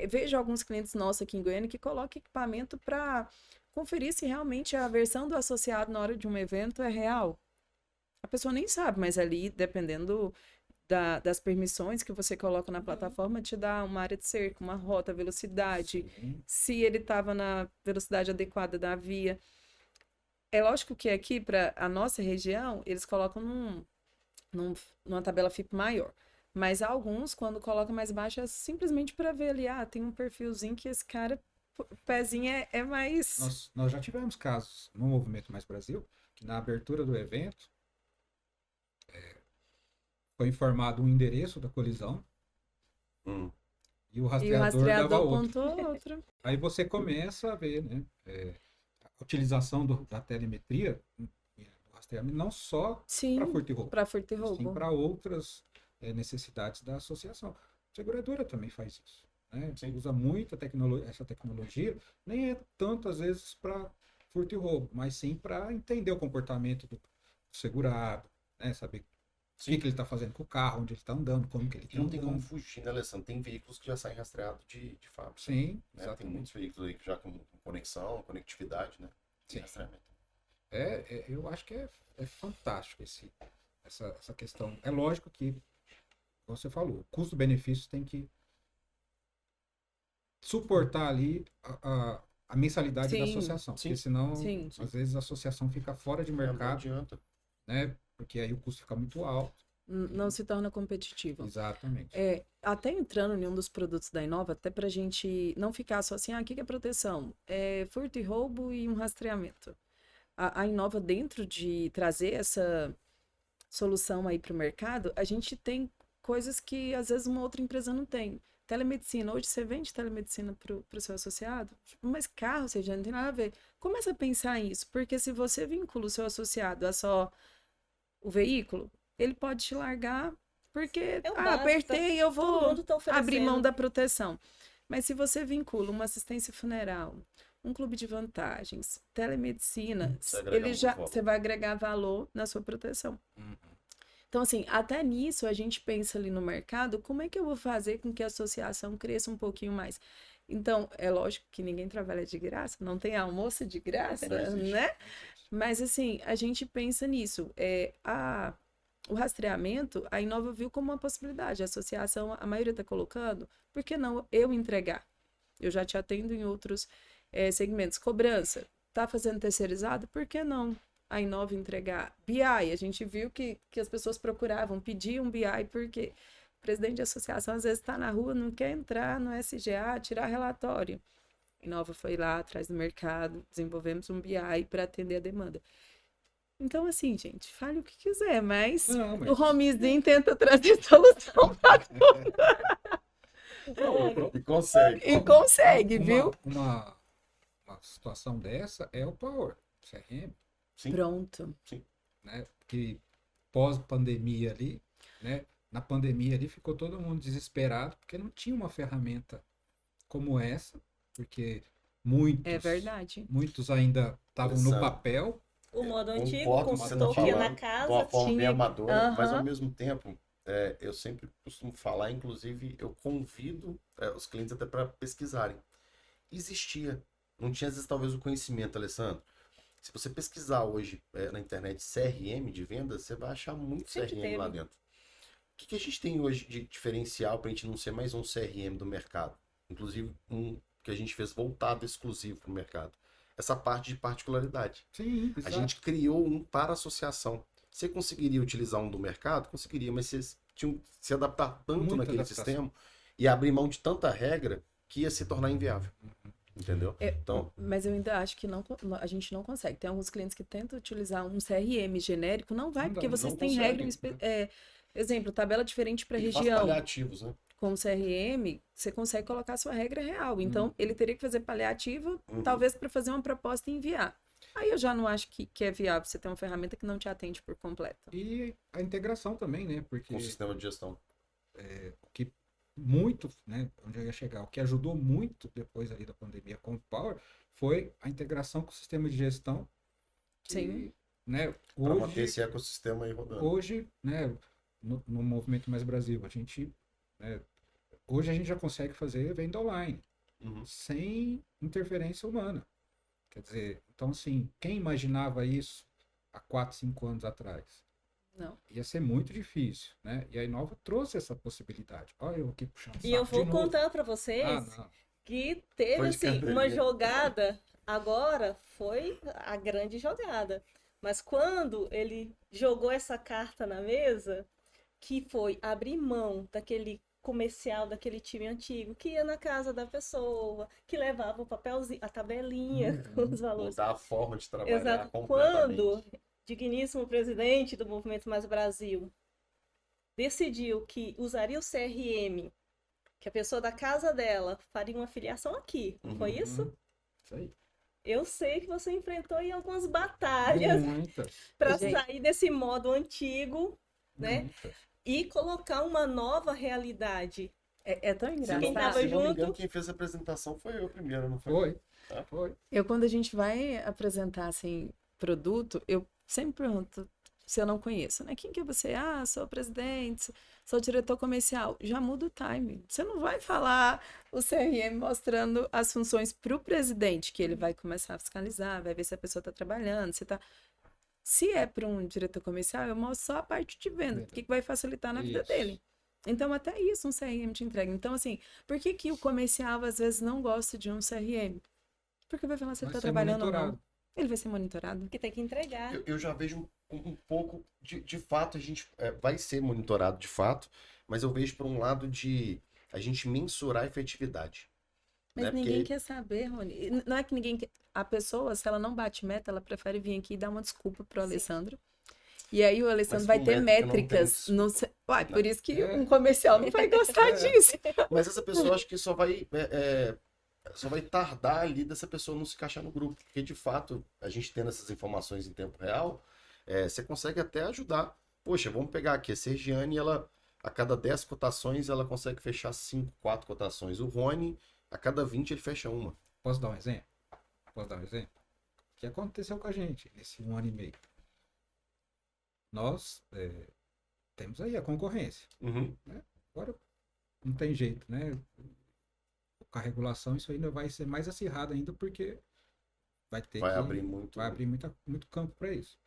Vejo alguns clientes nossos aqui em Goiânia que colocam equipamento para conferir se realmente a versão do associado na hora de um evento é real. A pessoa nem sabe, mas ali, dependendo das permissões que você coloca na plataforma te dá uma área de cerco, uma rota, velocidade, Sim. se ele estava na velocidade adequada da via. É lógico que aqui, para a nossa região, eles colocam numa tabela FIP maior. Mas alguns, quando colocam mais baixo, é simplesmente para ver ali, tem um perfilzinho que esse cara, o pezinho é mais... Nós já tivemos casos no Movimento Mais Brasil, que na abertura do evento foi informado um endereço da colisão Hum. e o E o rastreador dava rastreador outro. apontou outro. Aí você começa a ver, né, a utilização da telemetria, do rastreamento, não só para Sim, furto e roubo, para furto e sim roubo. para outras necessidades da associação. A seguradora também faz isso, né? Sim. Usa muito essa tecnologia, nem é tanto às vezes para furto e roubo, mas sim para entender o comportamento do segurado, né? Saber o que ele está fazendo com o carro, onde ele está andando, como que ele E está não tem como andando. fugir, né, Alessandro? Tem veículos que já saem rastreados de fábrica. Sim, Né? Tem exatamente. muitos veículos aí que já com conexão, conectividade, né? Tem Sim. rastreamento. Eu acho que é fantástico essa questão. É lógico que, como você falou, o custo-benefício tem que suportar ali a mensalidade da Sim, associação. sim, Porque senão, sim. às vezes, a associação fica fora de Não mercado, adianta. né? Porque aí o custo fica muito alto. Não se torna competitivo. Exatamente. Até entrando em um dos produtos da Inova, até pra gente não ficar só assim, o que é proteção? É furto e roubo e um rastreamento. A Inova, dentro de trazer essa solução aí para o mercado, a gente tem coisas que às vezes uma outra empresa não tem. Telemedicina, hoje você vende telemedicina para o seu associado, mas carro, ou seja, não tem nada a ver. Começa a pensar nisso, porque se você vincula o seu associado a só o veículo, ele pode te largar porque, É o básico, apertei, eu todo vou mundo tá abrir mão oferecendo. da proteção. Mas se você vincula uma assistência funeral, um clube de vantagens, telemedicina, Você agrega muito valor. você vai agregar valor na sua proteção. Uhum. Então, assim, até nisso a gente pensa ali no mercado, como é que eu vou fazer com que a associação cresça um pouquinho mais? Então, é lógico que ninguém trabalha de graça, não tem almoço de graça, Não existe. né? Mas, assim, a gente pensa nisso. O rastreamento, a Inova viu como uma possibilidade. A associação, a maioria está colocando, por que não eu entregar? Eu já te atendo em outros segmentos. Cobrança, está fazendo terceirizado? Por que não a Inova entregar? BI, a gente viu que as pessoas procuravam, pediam BI, porque o presidente de associação às vezes está na rua, não quer entrar no SGA, tirar relatório. A Inova foi lá atrás do mercado, desenvolvemos um BI para atender a demanda. Então, assim, gente, fale o que quiser, mas Não, o homezinho tenta trazer solução pra E consegue. e consegue, viu? Uma situação dessa é o Power, CRM, Sim. Pronto. né? Que pós-pandemia ali, né? Na pandemia ali ficou todo mundo desesperado porque não tinha uma ferramenta como essa, porque É verdade. muitos ainda estavam no Alessandro, papel. O modo antigo, Concordo com com o você tá consultor que ia na falando, de uma casa. forma bem tinha- amadora, mas ao Aham. mesmo tempo, eu sempre costumo falar, inclusive, eu convido os clientes até para pesquisarem. Existia, não tinha às vezes talvez o conhecimento, Alessandro. Se você pesquisar hoje na internet CRM de vendas, você vai achar muito Sempre CRM lá teve. dentro. O que a gente tem hoje de diferencial para a gente não ser mais um CRM do mercado? Inclusive, um que a gente fez voltado exclusivo para o mercado. Essa parte de particularidade. Sim, A exato. gente criou um para associação. Você conseguiria utilizar um do mercado? Conseguiria, mas você tinha que se adaptar tanto Muita naquele adaptação. sistema e abrir mão de tanta regra que ia se tornar inviável. Entendeu? Então, Mas eu ainda acho que a gente não consegue. Tem alguns clientes que tentam utilizar um CRM genérico, não vai, Não dá, porque não vocês têm consegue, regra. Exemplo, tabela diferente para ele faz região. paliativos, né? Com o CRM, você consegue colocar a sua regra real. Então, ele teria que fazer paliativo, Uhum. talvez para fazer uma proposta e enviar. Aí eu já não acho que é viável você ter uma ferramenta que não te atende por completo. E a integração também, né? Porque Com o sistema de gestão. o que muito, né? Onde eu ia chegar, o que ajudou muito depois ali da pandemia com o Power foi a integração com o sistema de gestão. Que, Sim. né? Para manter esse ecossistema aí rodando. Hoje, né? No Movimento Mais Brasil, né, hoje a gente já consegue fazer venda online, Uhum. sem interferência humana. Quer dizer, então assim, quem imaginava isso há 4, 5 anos atrás? Não. Ia ser muito difícil, né? E a Inova trouxe essa possibilidade. Olha eu aqui puxando E eu saco vou de novo. contar para vocês Não. que teve Foi de assim uma carteirinha. jogada, agora foi a grande jogada. Mas quando ele jogou essa carta na mesa, que foi abrir mão daquele comercial, daquele time antigo, que ia na casa da pessoa, que levava o papelzinho, a tabelinha com os valores. Mudar a forma de trabalhar Exato. completamente. Quando digníssimo presidente do Movimento Mais Brasil decidiu que usaria o CRM, que a pessoa da casa dela faria uma filiação aqui, não foi isso? Isso aí. Eu sei que você enfrentou aí algumas batalhas Muitas. para Gente. sair desse modo antigo, né? Muitas. E colocar uma nova realidade. É tão Quem engraçado. tava Se não me junto? engano, quem fez a apresentação foi eu primeiro, não foi? Foi. Tá. Foi. Quando a gente vai apresentar, assim, produto, eu sempre pergunto se eu não conheço, né? Quem que é você? Ah, sou presidente, sou diretor comercial. Já muda o time. Você não vai falar o CRM mostrando as funções para o presidente, que ele vai começar a fiscalizar, vai ver se a pessoa está trabalhando, se tá... Se é para um diretor comercial, eu mostro só a parte de venda, porque que vai facilitar na vida Isso. dele. Então, até isso um CRM te entrega. Então, assim, por que que o comercial às vezes não gosta de um CRM? Porque vai falar se ele Vai está ser trabalhando ou não. monitorado. Ele vai ser monitorado. Que tem que entregar. Eu já vejo um pouco, de fato, a gente vai ser monitorado de fato, mas eu vejo por um lado de a gente mensurar a efetividade. Mas né? ninguém Porque- quer saber, Rony. Não é que ninguém quer... A pessoa, se ela não bate meta, ela prefere vir aqui e dar uma desculpa pro Sim. Alessandro. E aí o Alessandro Mas vai com ter métrica não tem métricas desculpa, no... Uai, por isso que É. um comercial não vai gostar disso. Mas essa pessoa acho que só vai tardar ali dessa pessoa não se encaixar no grupo. Porque, de fato, a gente tendo essas informações em tempo real, você consegue até ajudar. Poxa, vamos pegar aqui. A Sergiane, ela, a cada 10 cotações, ela consegue fechar 4 cotações. O Rony, a cada 20, ele fecha uma. Posso dar um exemplo? O que aconteceu com a gente nesse 1 ano e meio? Nós temos aí a concorrência. Uhum. Agora não tem jeito, né? Com a regulação isso ainda vai ser mais acirrado ainda porque vai ter Vai que abrir muito. vai abrir muito campo para isso.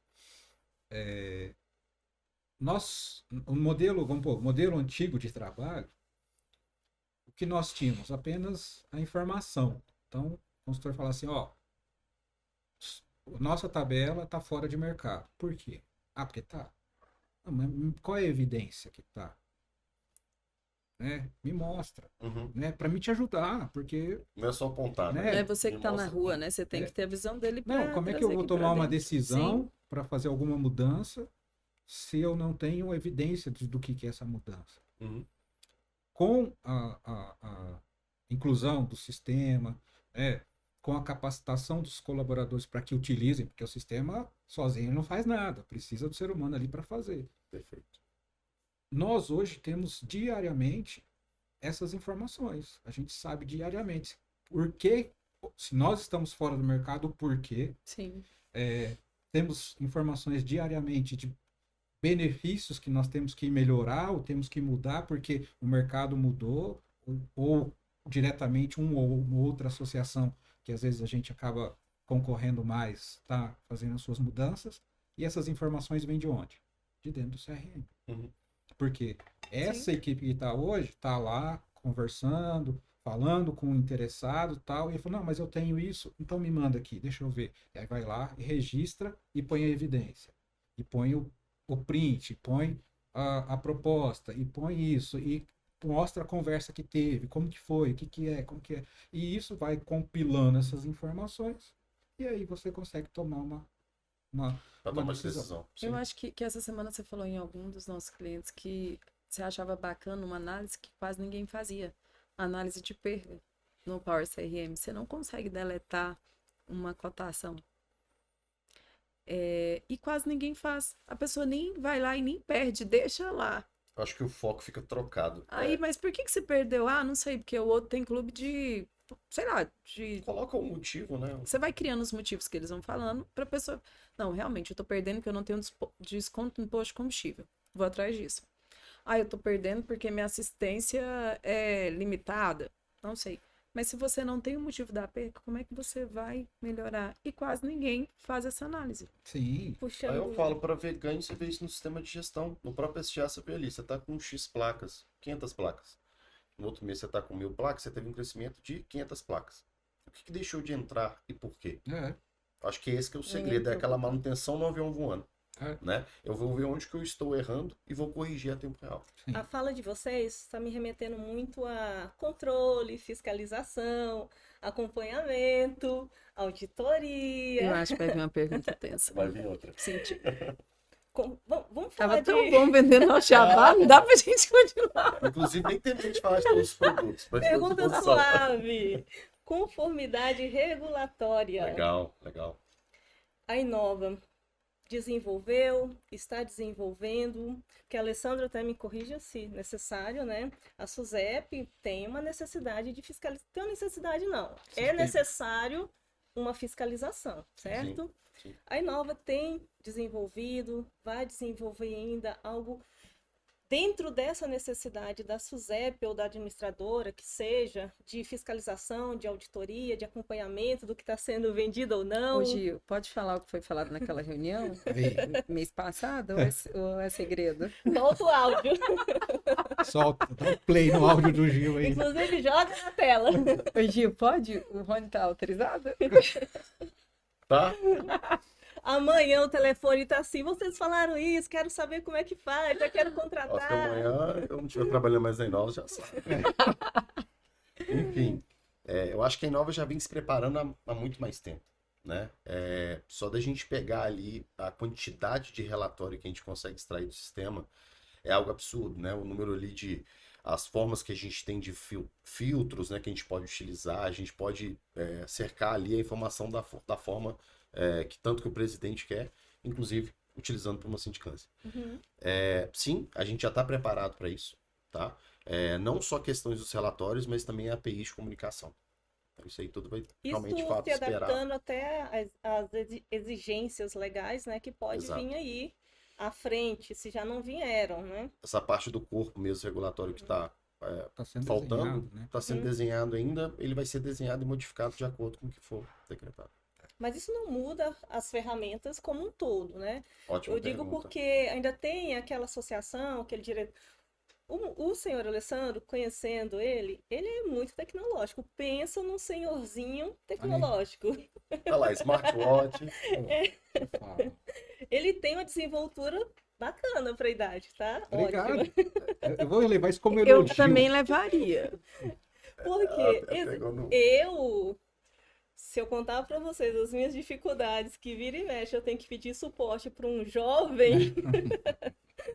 O modelo, vamos pôr, o modelo antigo de trabalho, o que nós tínhamos apenas a informação. Então, o consultor fala assim, ó, nossa tabela está fora de mercado. Por quê? Ah, porque tá. Ah, mas qual é a evidência que tá? Né? Me mostra, Uhum. né? Para me te ajudar, porque Não é só apontar, Né? né? Não é você que tá na Mostra. rua, né? Você tem É. que ter a visão dele não, pra como é que eu trazer vou aqui pra tomar uma dentro. decisão Sim. para fazer alguma mudança se eu não tenho evidência do que é essa mudança? Uhum. Com a inclusão do sistema, com a capacitação dos colaboradores para que utilizem, porque o sistema sozinho não faz nada, precisa do ser humano ali para fazer. Perfeito. Nós hoje temos diariamente essas informações. A gente sabe diariamente por que, se nós estamos fora do mercado, o porquê. Sim. Temos informações diariamente de benefícios que nós temos que melhorar ou temos que mudar porque o mercado mudou ou diretamente uma ou outra associação que às vezes a gente acaba concorrendo mais, está fazendo as suas mudanças. E essas informações vêm de onde? De dentro do CRM. Uhum. Porque essa equipe que está hoje está lá conversando, falando com o interessado e tal, e ele falou, não, mas eu tenho isso, então me manda aqui, deixa eu ver. E aí vai lá e registra e põe a evidência. E põe o print, põe a proposta, e põe isso, e mostra a conversa que teve, como que foi, o que é, como que é. E isso vai compilando essas informações, e aí você consegue tomar uma Pra uma tomar decisão. decisão. Eu Sim. acho que essa semana você falou em algum dos nossos clientes que você achava bacana uma análise que quase ninguém fazia. Análise de perda no Power CRM. Você não consegue deletar uma cotação. E quase ninguém faz. A pessoa nem vai lá e nem perde, deixa lá. Acho que o foco fica trocado. Aí, mas por que você perdeu? Ah, não sei, porque o outro tem clube de, sei lá, Coloca um motivo, né? Você vai criando os motivos que eles vão falando pra pessoa. Não, realmente, eu tô perdendo porque eu não tenho desconto no posto de combustível. Vou atrás disso. Ah, eu tô perdendo porque minha assistência é limitada. Não sei. Mas se você não tem o motivo da perca, como é que você vai melhorar? E quase ninguém faz essa análise. Sim. Aí Puxando. eu falo, para ver ganho, você vê isso no sistema de gestão. No próprio SGA, você vê ali, você está com X placas, 500 placas. No outro mês você está com 1000 placas, você teve um crescimento de 500 placas. O que deixou de entrar e por quê? É. Acho que esse que é o segredo, é aquela manutenção no avião voando. É. Né? Eu vou ver onde que eu estou errando e vou corrigir a tempo real. Sim. A fala de vocês está me remetendo muito a controle, fiscalização, acompanhamento, Eu auditoria. acho que vai vir uma pergunta tensa. Vai vir outra. Senti. Vamos falar Tava tão de... bom vendendo ao jabá, não dá pra gente continuar. Inclusive, nem tem gente falar de todos os produtos. Mas Pergunta todos são. suave. Conformidade regulatória. Legal, legal. A Inova desenvolveu, está desenvolvendo, que a Alessandra até me corrija se necessário, né? A SUSEP tem uma necessidade de fiscalização. Tem uma necessidade, não. Sim, É tem. necessário uma fiscalização, certo? sim. A Inova tem desenvolvido, vai desenvolver ainda algo dentro dessa necessidade da SUSEP ou da administradora, que seja de fiscalização, de auditoria, de acompanhamento do que está sendo vendido ou não. Ô, Gil, pode falar o que foi falado naquela reunião? Vê. Mês passado ou é segredo? Solta o áudio. Solta, dá um play no áudio do Gil aí. Inclusive, joga na tela. Ô, Gil, pode? O Rony tá autorizado? Tá? Amanhã o telefone tá assim, vocês falaram isso, quero saber como é que faz, já quero Ó, se contratar. amanhã eu não estiver trabalhando mais na Inova, já sabe. Enfim, eu acho que a Inova já vem se preparando há muito mais tempo. Né? Só da gente pegar ali a quantidade de relatório que a gente consegue extrair do sistema é algo absurdo, né? O número ali de as formas que a gente tem de filtros, né, que a gente pode utilizar, a gente pode cercar ali a informação da forma que tanto que o presidente quer, inclusive utilizando para uma sindicância. Uhum. Sim, a gente já está preparado para isso, tá? Não só questões dos relatórios, mas também a API de comunicação. Isso aí tudo vai Isso realmente de fato se esperar. adaptando até às exigências legais, né, que pode Exato. vir aí à frente, se já não vieram, né? Essa parte do corpo mesmo regulatório que está Tá sendo faltando, desenhado, né? está sendo desenhado ainda, ele vai ser desenhado e modificado de acordo com o que for decretado. Mas isso não muda as ferramentas como um todo, né? Ótima Eu digo pergunta. porque ainda tem aquela associação, aquele direito. O senhor Alessandro, conhecendo ele é muito tecnológico. Pensa num senhorzinho tecnológico. Olha lá, smartwatch. Eu falo. Ele tem uma desenvoltura bacana para a idade, tá? Obrigado. Ótimo. Eu vou levar isso como Eu elogio. também levaria. Porque Pegou no... se eu contar para vocês as minhas dificuldades, que vira e mexe, eu tenho que pedir suporte para um jovem,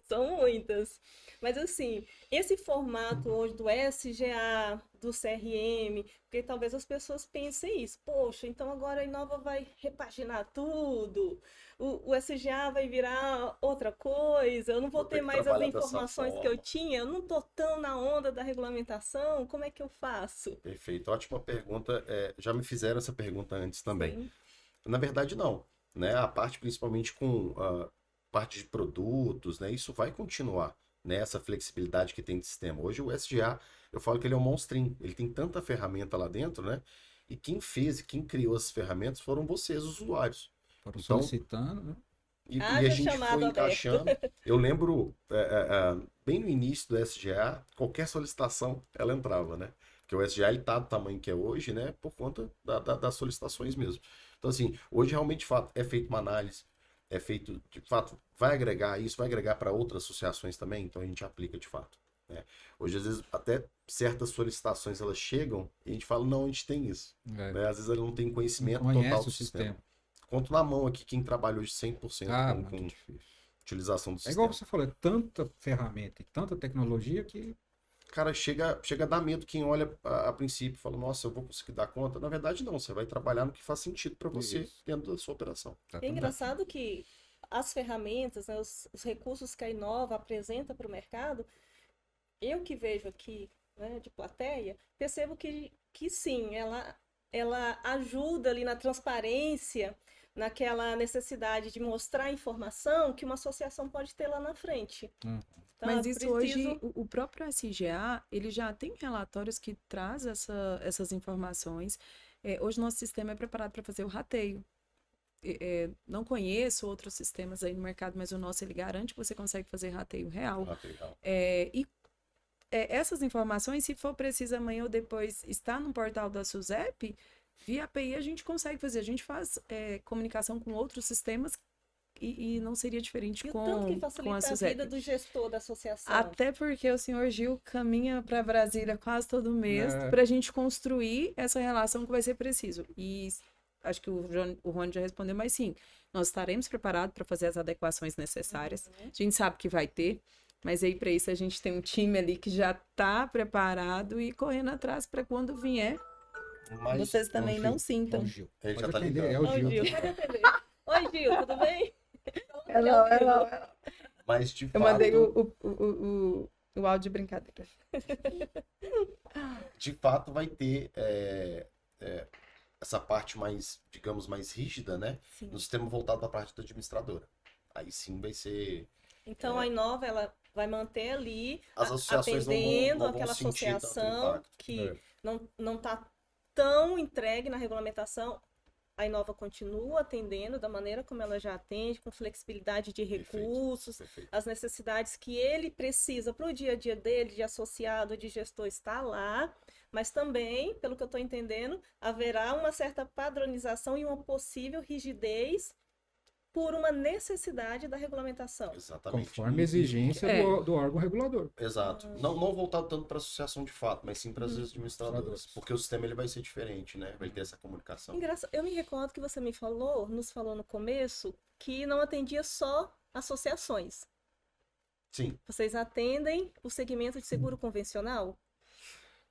são muitas. Mas assim, esse formato hoje do SGA, do CRM, porque talvez as pessoas pensem isso, poxa, então agora a Inova vai repaginar tudo, o SGA vai virar outra coisa, eu não vou Vou ter ter que mais as trabalhar dessa informações que eu forma. tinha, eu não tô tão na onda da regulamentação, como é que eu faço? Perfeito, ótima pergunta. Já me fizeram essa pergunta antes também. Sim. Na verdade, não. Né? A parte, principalmente com a parte de produtos, né? Isso vai continuar. Né? Essa flexibilidade que tem de sistema. Hoje o SGA, eu falo que ele é um monstrinho. Ele tem tanta ferramenta lá dentro, né? E quem fez e quem criou essas ferramentas foram vocês, os usuários. Foram Então, solicitando, né? E Haja a gente chamado foi aberto. encaixando. Eu lembro, bem no início do SGA, qualquer solicitação, ela entrava, né? Porque o SGA, ele tá do tamanho que é hoje, né? Por conta das solicitações mesmo. Então, assim, hoje realmente, de fato, é feita uma análise, é feito, de fato, vai agregar isso, vai agregar para outras associações também, então a gente aplica de fato. Né? Hoje, às vezes, até certas solicitações, elas chegam e a gente fala, não, a gente tem isso. É. Né? Às vezes, ela não tem conhecimento Não conhece total o do sistema. sistema. Conto na mão aqui quem trabalha hoje 100% Ah, com muito difícil. utilização do É sistema. igual você falou, é tanta ferramenta e tanta tecnologia que Cara, chega a dar medo quem olha a princípio e fala, nossa, eu vou conseguir dar conta. Na verdade, não, você vai trabalhar no que faz sentido para você Isso. dentro da sua operação. tá É tudo engraçado que as ferramentas, né, os recursos que a Inova apresenta para o mercado, eu que vejo aqui, né, de plateia, percebo que sim, ela ajuda ali na transparência, naquela necessidade de mostrar informação que uma associação pode ter lá na frente. Hum. Então, Mas eu isso preciso- hoje, o próprio SGA, ele já tem relatórios que traz essas informações. Hoje nosso sistema é preparado para fazer o rateio. Não conheço outros sistemas aí no mercado, mas o nosso ele garante que você consegue fazer rateio real. Essas informações, se for preciso amanhã ou depois estar no portal da SUSEP, via API a gente consegue fazer. A gente faz comunicação com outros sistemas e não seria diferente E o tanto que com a facilita a SUSEP. vida do gestor da associação. Até porque o senhor Gil caminha para Brasília quase todo mês para a gente construir essa relação que vai ser preciso. E acho que o Rony já respondeu, mas sim, nós estaremos preparados para fazer as adequações necessárias. A gente sabe que vai ter, mas aí para isso a gente tem um time ali que já está preparado e correndo atrás para quando vier, Mas vocês também não É sintam. o Gil. Ele Pode já tá atender, ligado. é o Oi, Gil. Gil. Cadê a TV? Oi, Gil, tudo bem? Mas de Eu fato, mandei o áudio de brincadeira. de fato vai ter essa parte mais, digamos, mais rígida, né? Sim. No sistema voltado para a parte da administradora. Aí sim vai ser. Então, a Inova, ela vai manter ali, As associações atendendo não vão aquela sentir tanto associação impacto. que não está tão entregue na regulamentação. A Inova continua atendendo da maneira como ela já atende, com flexibilidade de recursos, Perfeito. as necessidades que ele precisa para o dia a dia dele, de associado, de gestor, está lá, mas também, pelo que eu estou entendendo, haverá uma certa padronização e uma possível rigidez por uma necessidade da regulamentação. Exatamente. Conforme a exigência É. do órgão regulador. Exato. Não voltado tanto para a associação de fato, mas sim para as administradoras. Porque o sistema ele vai ser diferente, né? Vai ter essa comunicação. Eu me recordo que você nos falou no começo, que não atendia só associações. Sim. Vocês atendem o segmento de seguro convencional?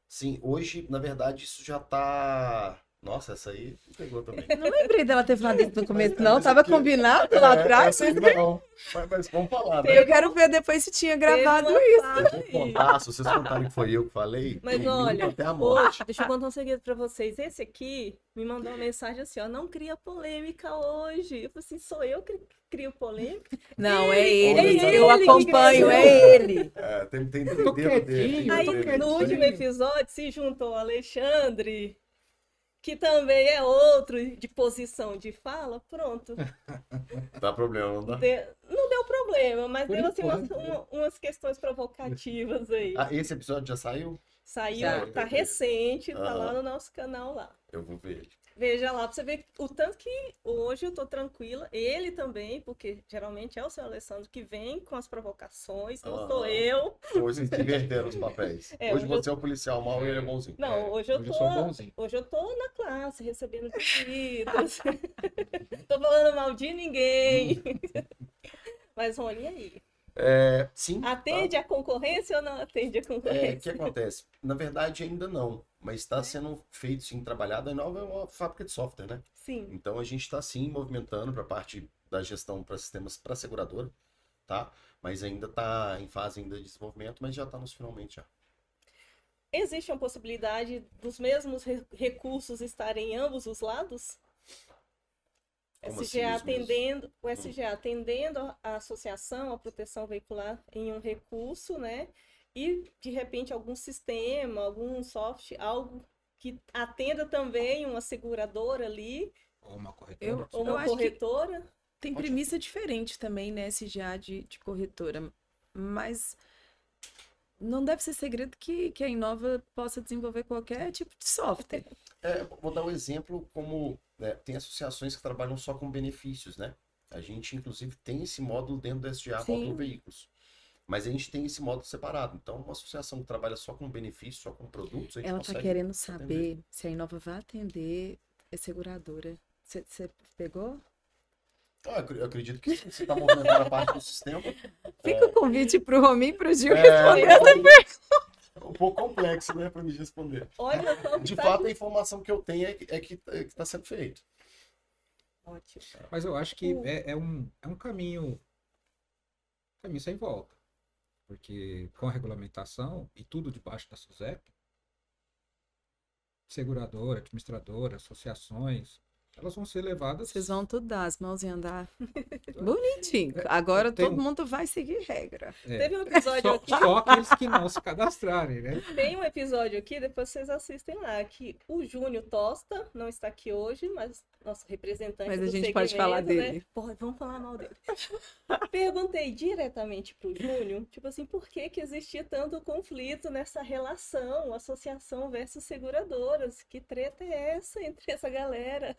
Sim, hoje, na verdade, isso já tá. Nossa, essa aí pegou também. Não lembrei dela ter falado isso no começo, não. Mas Tava aqui- combinado lá atrás. Essa aí não. Mas vamos falar, né? Eu quero ver depois se tinha gravado Teve uma isso. fala Eu vou aí. contar, se vocês contarem que foi eu que falei, Mas eu olha, minto até a morte. hoje, deixa eu contar um segredo pra vocês. Esse aqui me mandou uma mensagem assim, ó, não cria polêmica hoje. Eu falei assim, sou eu que crio polêmica? Não, é Ele, ele. é Eu ele que acompanho, gravou. é ele. Tem Eu tô dedo dele. quietinho, Aí, eu tô quietinho. no último episódio, se juntou o Alexandre, que também é outro de posição de fala, pronto. Dá problema, não dá? Não deu problema, mas Por deu assim, enquanto. umas questões provocativas aí. Ah, esse episódio já saiu? Saiu, Já. tá recente, tá lá Aham. no nosso canal lá. Eu vou ver ele. Veja lá, pra você ver o tanto que hoje eu tô tranquila. Ele também, porque geralmente é o seu Alessandro que vem com as provocações, não sou Aham. eu. Hoje vocês inverteram os papéis. É, hoje hoje eu- você é o policial mau e ele é bonzinho. Não, hoje eu hoje tô. eu sou bonzinho. Hoje eu tô na classe, recebendo pedidos. Tô falando mal de ninguém. Mas, Rony, e aí? Sim. Atende a concorrência ou não atende a O que concorrência? acontece? Na verdade, ainda não. Mas está sendo feito, sim, trabalhado. A Inova é uma fábrica de software, né? Sim. Então a gente está sim movimentando para a parte da gestão para sistemas para seguradora, tá? Mas ainda está em fase ainda de desenvolvimento, mas já está nos finalmente já. Existe uma possibilidade dos mesmos recursos estarem em ambos os lados? Como assim, SGA os mesmos? atendendo, o SGA atendendo a associação, a proteção veicular em um recurso, né? E, de repente, algum sistema, algum software, algo que atenda também uma seguradora ali, Ou uma corretora. ou uma acho que corretora. tem premissa diferente também, né, SGA de corretora. Mas não deve ser segredo que a Inova possa desenvolver qualquer tipo de software. Vou dar um exemplo como tem associações que trabalham só com benefícios, né? A gente, inclusive, tem esse módulo dentro do SGA Sim. módulo veículos. Mas a gente tem esse módulo separado. Então, uma associação que trabalha só com benefícios, só com produtos, a gente Ela tá consegue querendo atender. saber se a Inova vai atender a seguradora. Você pegou? Eu acredito que sim, você está movimentando a parte do sistema. Fica o convite pro Rominho e pro Gil É, responder essa pergunta. um pouco complexo, né, para me responder. Olha só. De fato, a informação que eu tenho é que está sendo feito. Ótimo. Mas eu acho que é um caminho sem volta. Porque com a regulamentação e tudo debaixo da SUSEP, seguradora, administradora, associações, elas vão ser levadas. Vocês vão tudo dar as mãos e andar. Bonitinho. Agora tem todo mundo vai seguir regra. Teve um episódio aqui. Só aqueles que não se cadastrarem, né? Tem um episódio aqui, depois vocês assistem lá, que o Júnior Tosta não está aqui hoje, mas nosso representante Mas a do gente pode falar segmento, dele. né? Porra, vamos falar mal dele. Perguntei diretamente pro Júnior, tipo assim, por que que existia tanto conflito nessa relação, associação versus seguradoras? Que treta é essa entre essa galera?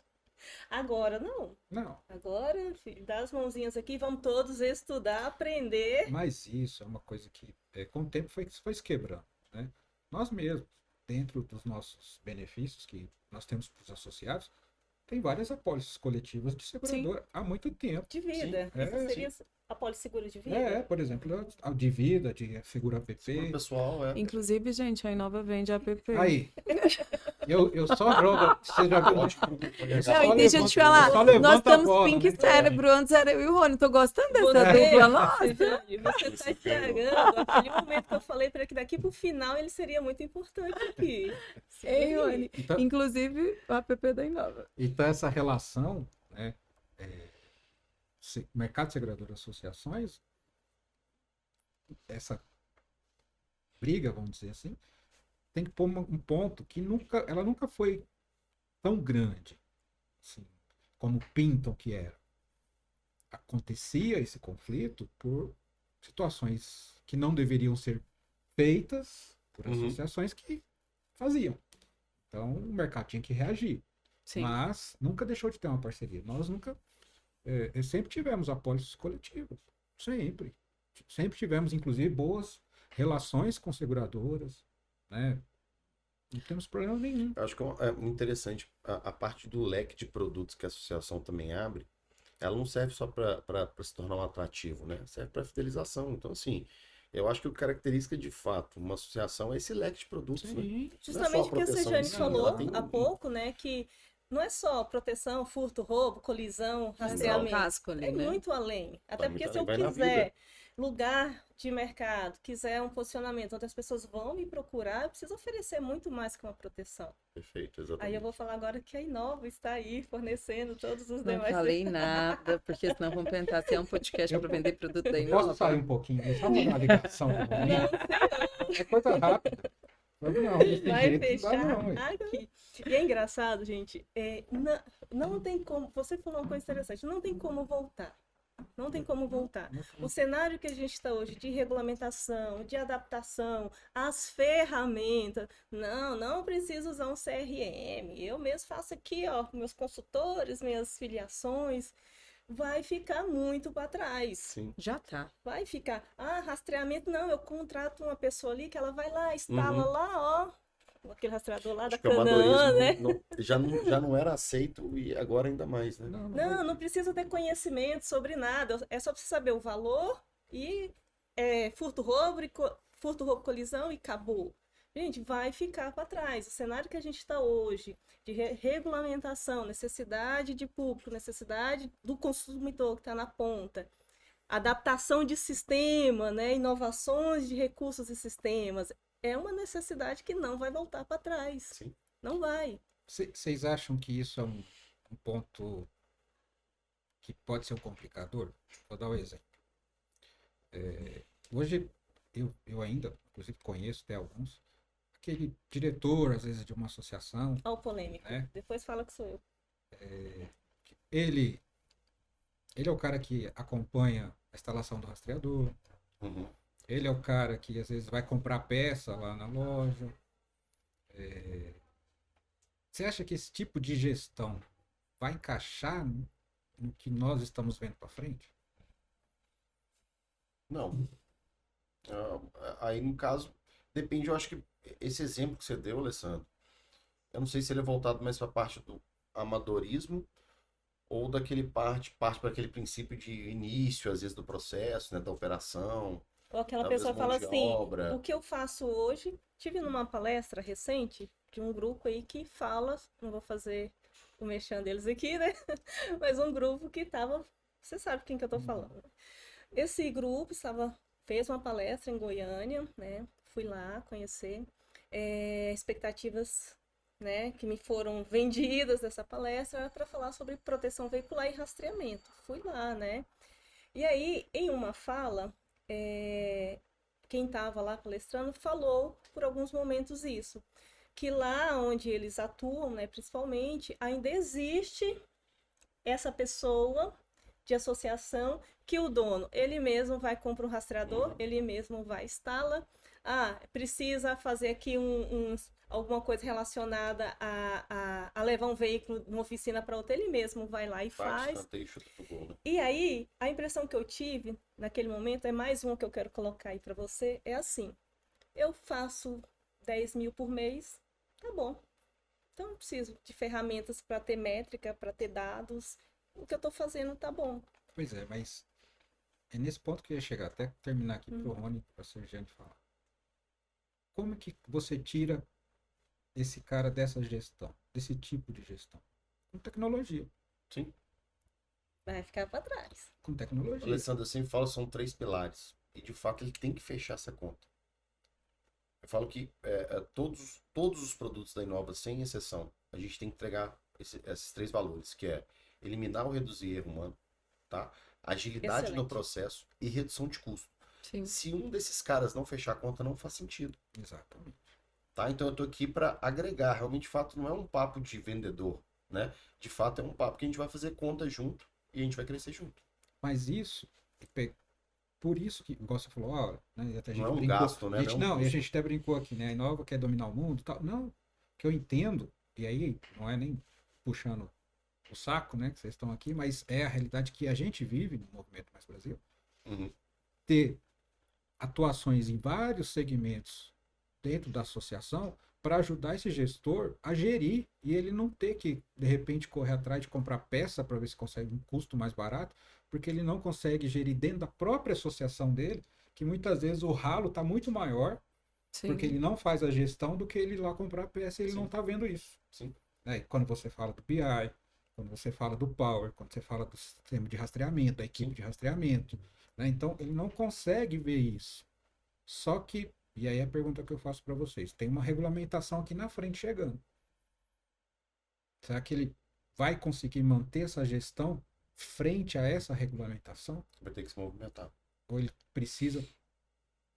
Agora não. Não. Agora, filho, dá as mãozinhas aqui, vamos todos estudar, aprender. Mas isso é uma coisa que, com o tempo, foi se quebrando, né? Nós mesmos, dentro dos nossos benefícios que nós temos para os associados, tem várias apólices coletivas de seguradora há muito tempo. De vida. Sim, Essa seria a polisseguro de vida? Por exemplo, a de vida, de seguro Pro APP. pessoal, Inclusive, gente, a Inova vende app. Aí, eu só jogo, você já viu? ótimo. Não, e deixa eu te falar, só levanta nós a estamos bola, pink né? cérebro, antes era eu e o Rony, tô gostando dessa Você, dupla, nossa. Jane, você tá estragando aquele momento que eu falei para que daqui pro final ele seria muito importante aqui. Ei, Rony. Então, Inclusive, o app da Inova. então essa relação, né, mercado segurador associações, essa briga, vamos dizer assim, tem que pôr um ponto que ela nunca foi tão grande, assim, como pintam que era. Acontecia esse conflito por situações que não deveriam ser feitas por associações que faziam. Então, o mercado tinha que reagir. Sim. Mas nunca deixou de ter uma parceria. Nós nunca... sempre tivemos apólices coletivas. Sempre. Sempre tivemos, inclusive, boas relações com seguradoras, né? Não temos problema nenhum. Eu acho que é interessante a parte do leque de produtos que a associação também abre. Ela não serve só para se tornar um atrativo, né? Serve para fidelização. Então, assim, eu acho que a característica de fato uma associação é esse leque de produtos, né? Sim. Justamente o que a proteção Sejane em si, falou ela tem há pouco, né? Que não é só proteção, furto, roubo, colisão, rastreamento. Casco ali, É né? muito além. Até Vai porque muito se eu além, vai na quiser lugar de mercado, quiser um posicionamento onde as pessoas vão me procurar, eu preciso oferecer muito mais que uma proteção. Perfeito, exatamente. Aí eu vou falar agora que a Inova está aí fornecendo todos os Não demais. falei nada, porque senão vão perguntar se é um podcast para vender produto da Posso Inova. sair um pouquinho? Só fazer uma ligação. É coisa rápida. Não, desse Vai jeito fechar não dá, não, ué. aqui. E é engraçado, gente. Não tem como. Você falou uma coisa interessante. Não tem como voltar. Não tem como voltar. O cenário que a gente está hoje de regulamentação, de adaptação, as ferramentas. Não preciso usar um CRM. Eu mesmo faço aqui, ó, meus consultores, minhas filiações. Vai ficar muito para trás. Sim. Já tá. Vai ficar. Rastreamento, não. Eu contrato uma pessoa ali que ela vai lá, instala lá, ó. Aquele rastreador lá Acho da que o Canaã, né? amadorismo já não era aceito e agora ainda mais, né? Não precisa ter conhecimento sobre nada. É só você saber o valor e furto, roubo, colisão e acabou. Gente, vai ficar para trás. O cenário que a gente está hoje, de regulamentação, necessidade de público, necessidade do consumidor que está na ponta, adaptação de sistema, né? Inovações de recursos e sistemas, é uma necessidade que não vai voltar para trás. Sim. Não vai. Vocês acham que isso é um ponto que pode ser um complicador? Vou dar um exemplo. Hoje, eu ainda, inclusive, conheço até alguns, aquele diretor, às vezes, de uma associação. Olha o polêmico. Né? Depois fala que sou eu. Ele é o cara que acompanha a instalação do rastreador. Uhum. Ele é o cara que, às vezes, vai comprar peça lá na loja. Você acha que esse tipo de gestão vai encaixar no que nós estamos vendo para frente? Não. Aí, no caso, depende, eu acho que esse exemplo que você deu, Alessandro, eu não sei se ele é voltado mais para a parte do amadorismo ou daquele parte para aquele princípio de início, às vezes, do processo, né, da operação. Ou aquela Talvez pessoa mão fala de assim, obra. o que eu faço hoje, tive numa palestra recente de um grupo aí que fala, não vou fazer o merchan deles aqui, né? Mas um grupo que estava, você sabe quem que eu tô falando. Esse grupo fez uma palestra em Goiânia, né? Fui lá conhecer, expectativas né, que me foram vendidas dessa palestra era para falar sobre proteção veicular e rastreamento. Fui lá, né? E aí, em uma fala, quem estava lá palestrando falou por alguns momentos isso, que lá onde eles atuam, né, principalmente, ainda existe essa pessoa de associação que o dono, ele mesmo vai comprar um rastreador, ele mesmo vai instala. Ah, precisa fazer aqui alguma coisa relacionada a levar um veículo de uma oficina para outra, ele mesmo vai lá e faz. E aí, a impressão que eu tive naquele momento, é mais uma que eu quero colocar aí para você, é assim, eu faço 10 mil por mês, tá bom. Então, não preciso de ferramentas para ter métrica, para ter dados. O que eu estou fazendo tá bom. Pois é, mas é nesse ponto que eu ia chegar, até terminar aqui pro Rony, para a Sergiane falar. Como que você tira esse cara dessa gestão, desse tipo de gestão? Com tecnologia. Sim. Vai ficar para trás. Com O tecnologia. Alessandro, eu sempre falo, são 3 pilares. E de fato ele tem que fechar essa conta. Eu falo que todos os produtos da Inova, sem exceção, a gente tem que entregar esses 3 valores, que é eliminar ou reduzir erro humano, tá? Agilidade no processo e redução de custo. Sim. Se um desses caras não fechar a conta, não faz sentido. Exatamente. Tá? Então eu tô aqui para agregar. Realmente, de fato, não é um papo de vendedor, né? De fato, é um papo que a gente vai fazer conta junto e a gente vai crescer junto. Mas isso, por isso que, igual você falou, ó, né, até a gente Não é um brincou, gasto, né? não, e a gente até brincou aqui, né? A Inova quer dominar o mundo e tal. Não, que eu entendo, e aí não é nem puxando o saco, né, que vocês estão aqui, mas é a realidade que a gente vive no Movimento Mais Brasil. Ter atuações em vários segmentos dentro da associação para ajudar esse gestor a gerir e ele não ter que, de repente, correr atrás de comprar peça para ver se consegue um custo mais barato, porque ele não consegue gerir dentro da própria associação dele, que muitas vezes o ralo está muito maior, Sim. porque ele não faz a gestão do que ele ir lá comprar peça e ele não está vendo isso. Sim. Quando você fala do BI, quando você fala do Power, quando você fala do sistema de rastreamento, da equipe de rastreamento, né? Então ele não consegue ver isso. Só que, e aí a pergunta que eu faço para vocês, tem uma regulamentação aqui na frente chegando. Será que ele vai conseguir manter essa gestão frente a essa regulamentação? Vai ter que se movimentar. Ou ele precisa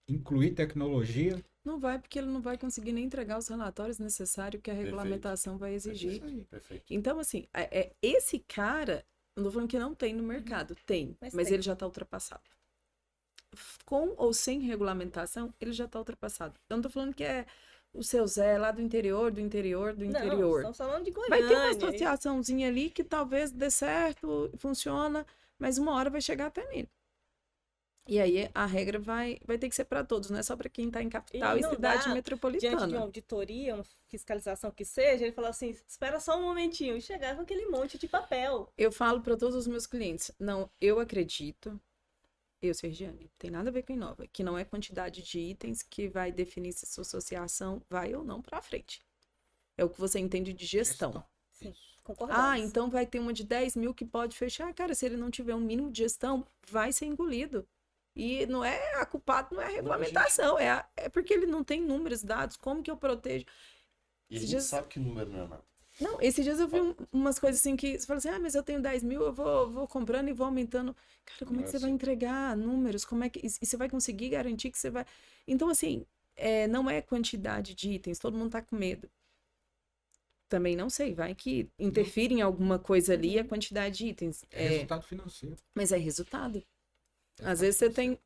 incluir tecnologia? Não vai, porque ele não vai conseguir nem entregar os relatórios necessários que a regulamentação vai exigir. Isso aí. Perfeito. Então, assim, esse cara, não tô falando que não tem no mercado, tem, mas tem. ele já está ultrapassado. Com ou sem regulamentação, ele já está ultrapassado. Eu não tô falando que é o seu Zé lá do interior. Não, estamos falando de Vai ter uma Goiânia. associaçãozinha ali que talvez dê certo, funciona, mas uma hora vai chegar até nele. E aí a regra vai ter que ser para todos, não é só para quem está em capital e não cidade dá, metropolitana. Diante de uma auditoria, uma fiscalização que seja, ele falou assim, espera só um momentinho, e chegar com aquele monte de papel. Eu falo para todos os meus clientes, não, eu acredito, Sergiane, tem nada a ver com a Inova, que não é quantidade de itens que vai definir se sua associação vai ou não para frente. É o que você entende de gestão. Sim, concordamos. Então vai ter uma de 10 mil que pode fechar. Cara, se ele não tiver um mínimo de gestão, vai ser engolido. E não é a culpada, não é a regulamentação, é porque ele não tem números, dados, como que eu protejo? E a gente sabe que o número não é nada. Não, esses dias eu vi umas coisas assim que você fala assim, mas eu tenho 10 mil, eu vou comprando e vou aumentando. Cara, como é que você vai entregar números? E você vai conseguir garantir que você vai... Então, assim, não é quantidade de itens, todo mundo tá com medo. Também não sei, vai que interfere em alguma coisa ali a quantidade de itens. É resultado financeiro. Mas é resultado. Às vezes você tem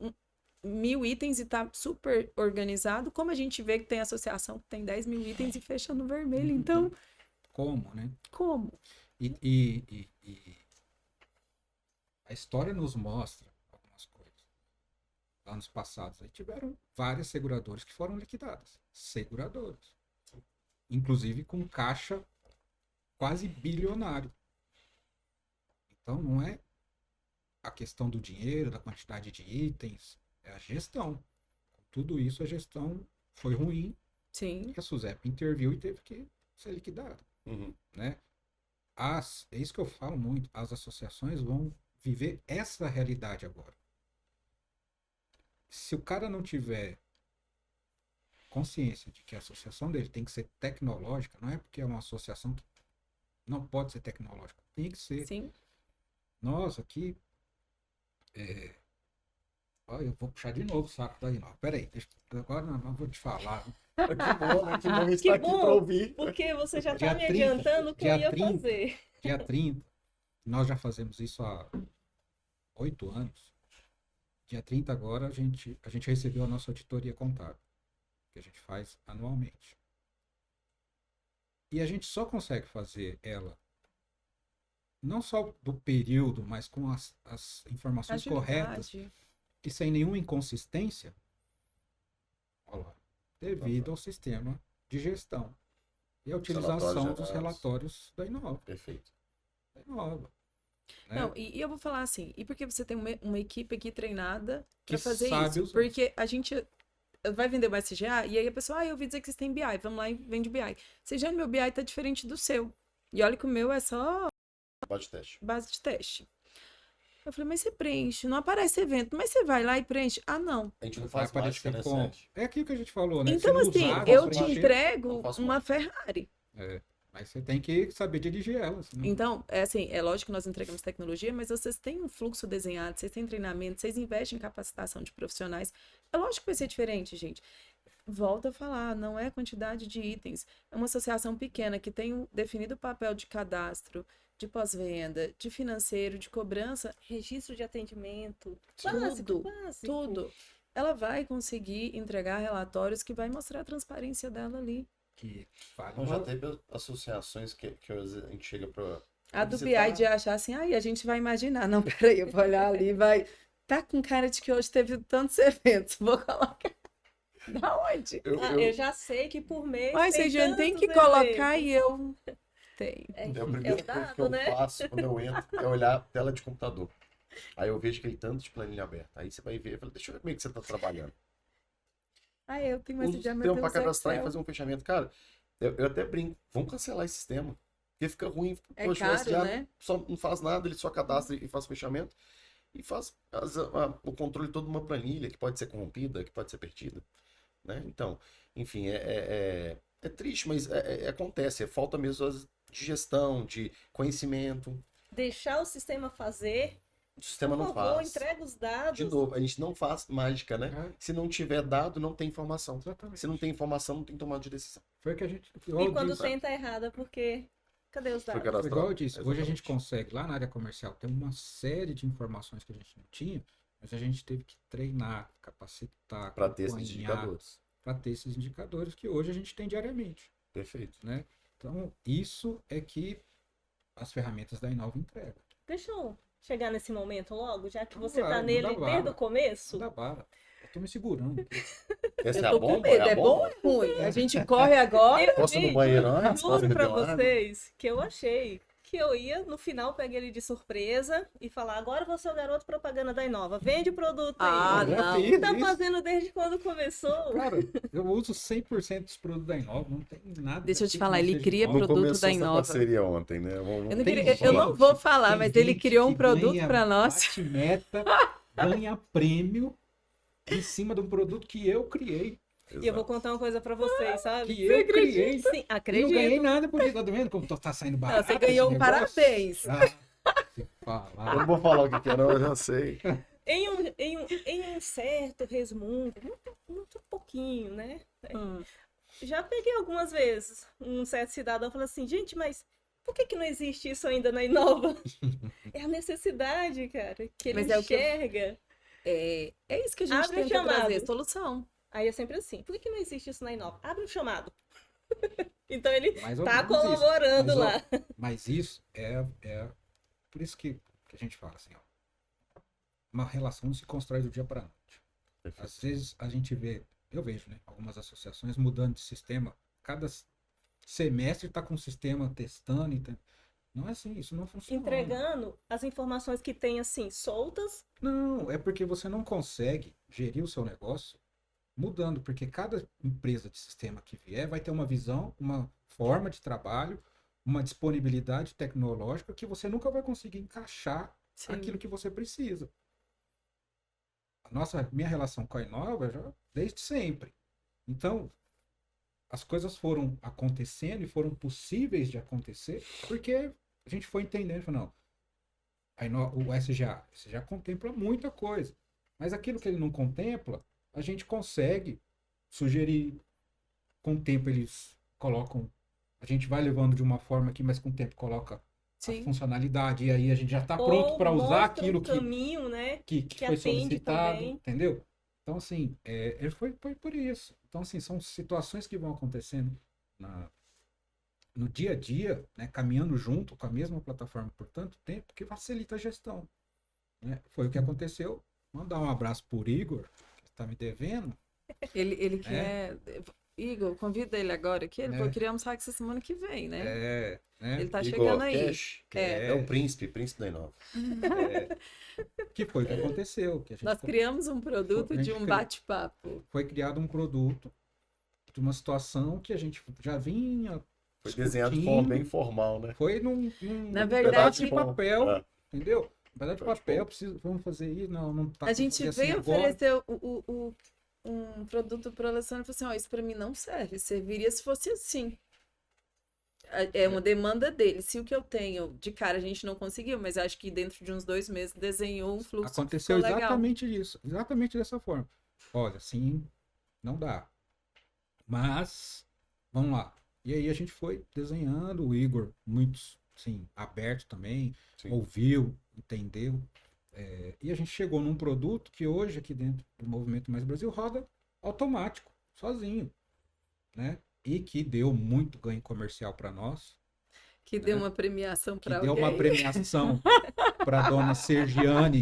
1000 itens e tá super organizado, como a gente vê que tem associação que tem 10 mil itens e fecha no vermelho, então... Como, né? Como? E a história nos mostra algumas coisas. Anos passados, aí tiveram várias seguradoras que foram liquidadas. Seguradoras. Inclusive com caixa quase bilionário. Então não é a questão do dinheiro, da quantidade de itens, é a gestão. Tudo isso, a gestão foi ruim. Sim. E a SUSEP interviu e teve que ser liquidada. Né? É isso que eu falo muito, as associações vão viver essa realidade agora. Se o cara não tiver consciência de que a associação dele tem que ser tecnológica, não é porque é uma associação que não pode ser tecnológica. Tem que ser. Sim. Nossa, aqui. Olha, eu vou puxar de novo o saco da Inova. Peraí, agora não vou te falar. Que bom, né? Que bom estar Que aqui bom. para ouvir. Porque você já Dia tá me 30, adiantando o que eu dia ia 30. fazer. Dia 30, nós já fazemos isso há 8 anos. Dia 30 agora a gente recebeu a nossa auditoria contábil, que a gente faz anualmente. E a gente só consegue fazer ela, não só do período, mas com as informações corretas Agilidade. e sem nenhuma inconsistência, olha lá, devido ao sistema de gestão e a utilização dos relatórios da Inova. Perfeito. Da Inova, né? Não, e eu vou falar assim, e porque você tem uma equipe aqui treinada Que para fazer sabe isso? usar. Porque a gente vai vender mais CGA, e aí a pessoa, eu ouvi dizer que vocês têm BI, vamos lá e vende BI. CGA, meu BI tá diferente do seu. E olha que o meu é só Bate teste. base de teste. Eu falei, mas você preenche, não aparece evento, mas você vai lá e preenche. Ah, não. A gente não Vai faz mágica, aparecer né, com... Sérgio? É aquilo que a gente falou, né? Então, Você assim, não usava, eu te preencher, entrego não faço uma mais. Ferrari. Mas você tem que saber dirigir ela. Senão... Então, é assim, é lógico que nós entregamos tecnologia, mas vocês têm um fluxo desenhado, vocês têm treinamento, vocês investem em capacitação de profissionais. É lógico que vai ser diferente, gente. Volto a falar, não é quantidade de itens. É uma associação pequena que tem um definido papel de cadastro, de pós-venda, de financeiro, de cobrança, Registro de atendimento. Tudo, Básico. tudo. Ela vai conseguir entregar relatórios que vai mostrar a transparência dela ali. Que vale Então já teve associações que a gente chega para A do visitar. BI de achar assim, a gente vai imaginar. Não, peraí, eu vou olhar ali, vai. Tá com cara de que hoje teve tantos eventos. Vou colocar. Da onde? Eu já sei que por mês. Mas tem você tem que tantos colocar eventos. e eu tenho. É, É a é primeira o coisa que dado, eu né? faço quando eu entro é olhar a tela de computador. Aí eu vejo aquele tanto de planilha aberta. Aí você vai ver, eu falo, deixa eu ver como é que você tá trabalhando. Eu tenho Usa esse o dia, meu sistema para Deus, cadastrar e Excel. fazer um fechamento. Cara, eu até brinco, vamos cancelar esse sistema. Porque fica ruim. É Poxa, caro, o SGA né? só não faz nada, ele só cadastra e faz o fechamento. E faz o controle todo de uma planilha que pode ser corrompida, que pode ser perdida. Né? Então, enfim, é triste, mas acontece. É falta mesmo de gestão, de conhecimento. Deixar o sistema fazer. O sistema não Por favor, faz. entrega os dados. De novo, a gente não faz mágica, né? É, Se não tiver dado, não tem informação. exatamente. Se não tem informação, não tem tomada de decisão. Foi o que a gente... E quando tem, tá errada, porque. Cadê os dados? Foi Igual eu disse, hoje a gente Exatamente. consegue, lá na área comercial, ter uma série de informações que a gente não tinha, mas a gente teve que treinar, capacitar, Para ter esses acompanhar, indicadores. para ter esses indicadores que hoje a gente tem diariamente, Perfeito. né? Então, isso é que as ferramentas da Inova entregam. Deixa eu chegar nesse momento logo, já que Vamos você lá, tá manda nele bala. desde o começo. Não dá bala. Eu tô me segurando. Essa Eu é a tô com bomba? medo. É a É bom ou bomba? é ruim? A gente corre agora. Posso ir no Gente, banheiro antes? Posso Juro pra beber uma água? vocês que eu achei que eu ia, no final, pegar ele de surpresa e falar: agora você é o garoto propaganda da Inova. Vende o produto aí. Ah, Eu já não. fiz Tá isso. fazendo desde quando começou? Cara, eu uso 100% dos produtos da Inova, não tem nada. Deixa eu te aqui falar, que não ele seja cria Inova. Não produto começou da essa Inova. parceria ontem, né? Eu não, Tem queria- eu não gente, vou falar, tem mas ele gente criou um que produto ganha pra nós. bate-meta, ganha prêmio em cima de um produto que eu criei. E eu vou contar uma coisa pra vocês, sabe? Que eu criei. Sim, E não acredito. ganhei nada por isso. Tá vendo como tá saindo Não, barato? você ganhou esse um negócio? parabéns. Se Eu falar. não vou falar o que é, não, eu já sei. Em um certo resmungo, muito pouquinho, né? Já peguei algumas vezes um certo cidadão falando assim: gente, mas por que não existe isso ainda na Inova? É a necessidade, cara, que ele Mas é o que eu- enxerga. É isso que a gente Abre o tenta chamado. trazer, solução. Aí é sempre assim: por que não existe isso na Inova? Abre um chamado. Então ele Mais ou tá menos isso. colaborando Mas, ó, lá. Mas isso é por isso que a gente fala assim, ó. Uma relação não se constrói do dia para noite. Às vezes a gente vê, eu vejo, né, algumas associações mudando de sistema. Cada semestre está com um sistema testando. Não é assim, isso não funciona. Entregando as informações que tem assim, soltas. Não, é porque você não consegue gerir o seu negócio mudando, porque cada empresa de sistema que vier vai ter uma visão, uma forma de trabalho, uma disponibilidade tecnológica que você nunca vai conseguir encaixar Sim. aquilo que você precisa. Minha relação com a Inova já desde sempre. Então, as coisas foram acontecendo e foram possíveis de acontecer, porque a gente foi entendendo, falou, não, aí o SGA contempla muita coisa, mas aquilo que ele não contempla, a gente consegue sugerir, com o tempo eles colocam, a gente vai levando de uma forma aqui, mas com o tempo coloca Sim. a funcionalidade, e aí a gente já está Ou pronto para usar mostra aquilo um caminho, né? que que foi atende solicitado, também. entendeu? Então, assim, foi por isso. Então, assim, são situações que vão acontecendo no dia a dia, né, caminhando junto com a mesma plataforma por tanto tempo, que facilita a gestão. Né? Foi o que aconteceu. Mandar um abraço por Igor, que está me devendo. Ele quer... Igor, convida ele agora aqui. Ele falou que queria almoçar essa semana que vem, né? Né? Ele tá Igor chegando aí. Cash, é o príncipe da Inova. Que foi o que aconteceu. Que a gente Nós criamos um produto de um bate-papo. Foi criado um produto de uma situação que a gente já vinha. Foi desenhado de forma bem formal, né? Foi num Na verdade, pedaço de papel, entendeu? Um pedaço de papel, vamos fazer isso, não tá. A gente assim veio agora. oferecer um produto para a Alessandra e falou assim, ó, isso para mim não serve, serviria se fosse assim. É uma demanda dele. Se o que eu tenho de cara a gente não conseguiu, mas acho que dentro de uns 2 meses desenhou um fluxo. Aconteceu legal. exatamente isso, exatamente dessa forma. Olha, assim, não dá. Mas, vamos lá. E aí a gente foi desenhando, o Igor, muito, assim, aberto também, Sim. ouviu, entendeu. E a gente chegou num produto que hoje, aqui dentro do Movimento Mais Brasil, roda automático, sozinho, né? E que deu muito ganho comercial para nós. Que deu uma premiação para alguém. Que deu uma premiação para dona Sergiane,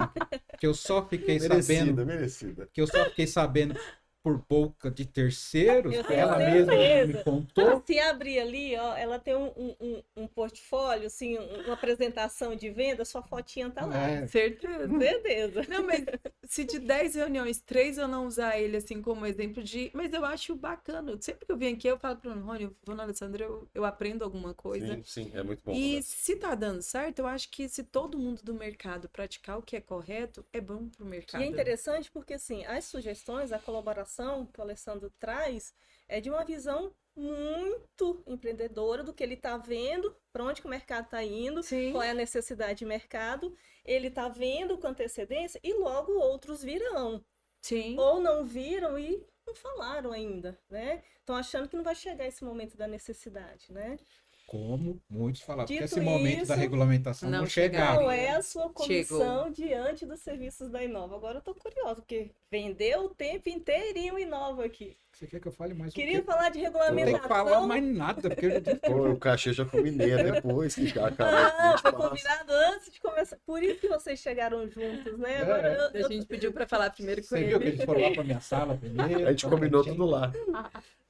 que eu só fiquei sabendo. Merecida. Que eu só fiquei sabendo por boca de terceiros, Eu que tenho ela certeza. mesma me contou. Se abrir ali, ó, ela tem um portfólio, assim, uma apresentação de venda, sua fotinha tá lá. Certeza. Certeza. Não, mas se de 10 reuniões, 3 eu não usar ele assim como exemplo de... Mas eu acho bacana. Sempre que eu venho aqui, eu falo pro Rony, eu vou na Alessandra, eu aprendo alguma coisa. Sim, é muito bom. E se tá dando certo, eu acho que se todo mundo do mercado praticar o que é correto, é bom pro mercado. E é interessante porque, assim, as sugestões, a colaboração que o Alessandro traz é de uma visão muito empreendedora do que ele está vendo, para onde que o mercado está indo, Sim. qual é a necessidade de mercado. Ele está vendo com antecedência e logo outros virão. Sim. Ou não viram e não falaram ainda, né? Estão achando que não vai chegar esse momento da necessidade, né? Como muitos falaram, porque Dito esse momento da isso, regulamentação não chegava. Qual é a sua comissão Chegou. diante dos serviços da Inova? Agora eu tô curiosa, porque vendeu o tempo inteirinho Inova aqui. Você quer que eu fale mais Queria o quê? falar de Não tem que regulamentação. falar mais nada, porque eu já disse Pô, o cachê já combinei depois que já acabou. Ah, foi combinado antes de começar. Por isso que vocês chegaram juntos, né? Agora A gente pediu para falar primeiro com Você viu que a ele. gente foi lá pra minha sala primeiro. A gente combinou tudo lá.